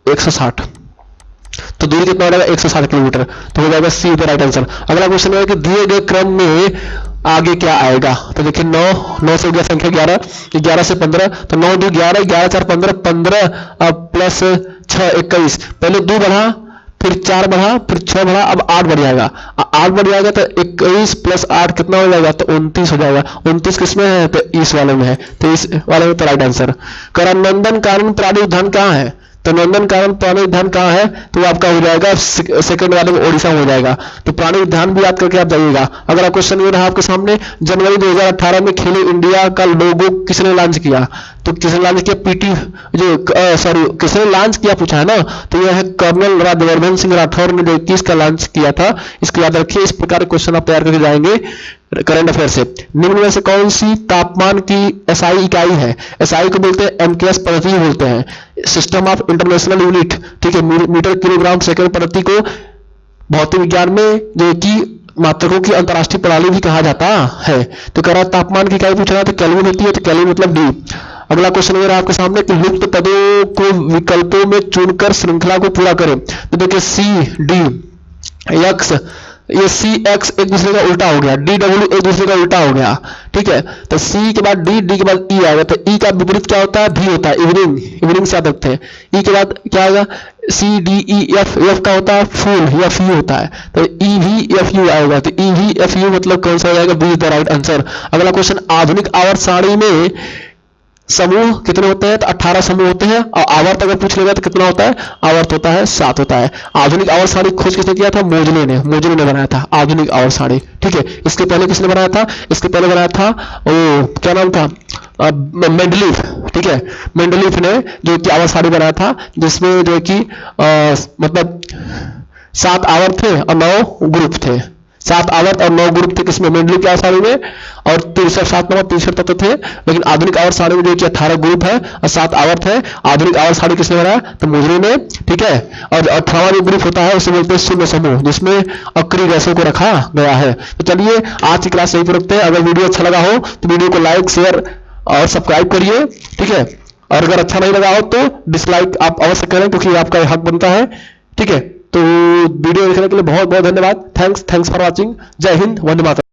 S1: 160। तो दूरी कितना हो जाएगा? 160 किलोमीटर। तो हो जाएगा सी द राइट आंसर। अगला क्वेश्चन है कि दिए गए क्रम में आगे क्या आएगा? तो देखिए 9 से हो गया संख्या 11, 11 से 15, तो 9 2 11, 11 4 15, 15 प्लस 6 21। पहले 2 बढ़ा, फिर 4 बढ़ा, फिर 6 बढ़ा, अब 8 बढ़ जाएगा। 8 बढ़ जाएगा तो 21 प्लस 8 कितना हो जाएगा? तो 29 हो जाएगा। 29 किसमें है? तो इस वाले में है, तो इस वाले में तो राइट आंसर। नंदन कानन प्राणी उद्यान कहाँ है? तो नंदन कानन प्राणी उद्यान कहाँ है? तो आपका हो जाएगा सेकंड वाले में, ओडिशा में हो जाएगा। तो प्राणी उद्यान भी याद करके आप जाइएगा। अगला क्वेश्चन ये रहा आपके सामने, जनवरी 2018 में खेलो इंडिया का लोगो किसने लॉन्च किया? तो किसने लॉन्च किया? पीटी किसने लॉन्च किया पूछा है ना, तो यह है कर्नल राज्यवर्धन सिंह राठौर ने जो 21 का लॉन्च किया था। इसको याद रखिए, इस प्रकार क्वेश्चन आप तैयार करके जाएंगे करंट अफेयर से। निम्न में से कौन सी तापमान की एसआई इकाई है? एसआई को बोलते हैं एमकेएस पद्धति बोलते हैं, सिस्टम ऑफ इंटरनेशनल यूनिट, ठीक है। मीटर किलोग्राम सेकंड पद्धति को भौतिक विज्ञान में जो कि मात्रकों की अंतरराष्ट्रीय प्रणाली भी कहा जाता है। तो कह रहा है तापमान की इकाई पूछ रहा है, तो केल्विन होती है, तो केल्विन मतलब डी। अगला क्वेश्चन ये रहा आपके सामने कि लुप्त पदों को विकल्पों में चुनकर श्रृंखला को पूरा करें। तो देखिए सी डी एक्स, ये सी एक्स एक दूसरे का उल्टा हो गया, डी डब्ल्यू एक दूसरे का उल्टा हो गया, ठीक है। तो सी के बाद डी, डी के बाद ई आएगा, तो ई का विपरीत क्या होता है? भी होता है, इवनिंग, इवनिंग से याद रखते हैं। ई के बाद क्या आएगा? C D E F, F का होता है फूल या फ्यू होता है, तो ई वी एफ यू आएगा, तो ई वी एफ यू मतलब कौन सा हो जाएगा? B is the right answer. अगला क्वेश्चन, आधुनिक आवर्त सारणी में समूह कितने होते हैं? तो 18 समूह होते हैं, और आवर्त अगर पूछ लेगा तो कितना होता है? आवर्त होता है 7 होता है। आधुनिक आवर्त सारणी खोज किसने किया था? मोजले ने, मोजले ने बनाया था आधुनिक आवर्त सारणी, ठीक है। इसके पहले किसने बनाया था? इसके पहले बनाया था वो क्या नाम था? मेंडलीफ, ठीक है। मेंडलीफ ने जो कि आवर्त सारणी बनाया था, जिसमें जो कि मतलब 7 आवर्त थे और 9 ग्रुप थे, 7 आवर्त और 9 ग्रुप थे किसमें? मेंडलीफ की आवर्त सारणी में, और 63 तत्व थे। लेकिन आधुनिक आवर्त सारणी में जो कि 18 ग्रुप है और 7 आवर्त है। आधुनिक आवर्त सारणी किसने बनाया? तो मोजरे ने, ठीक है। और 18वां जो ग्रुप होता है उसे बोलते हैं शून्य समूह, जिसमें अक्रिय गैसों को रखा गया है। तो चलिए आज की क्लास यहीं पर रखते हैं। अगर वीडियो अच्छा लगा हो तो वीडियो को लाइक, शेयर और सब्सक्राइब करिए, ठीक है। और अगर अच्छा नहीं लगा हो तो डिसलाइक आप अवश्य करें, क्योंकि आपका हक बनता है, ठीक है। तो वीडियो देखने के लिए बहुत बहुत धन्यवाद। Thanks for watching. जय हिंद, वंदे मातरम।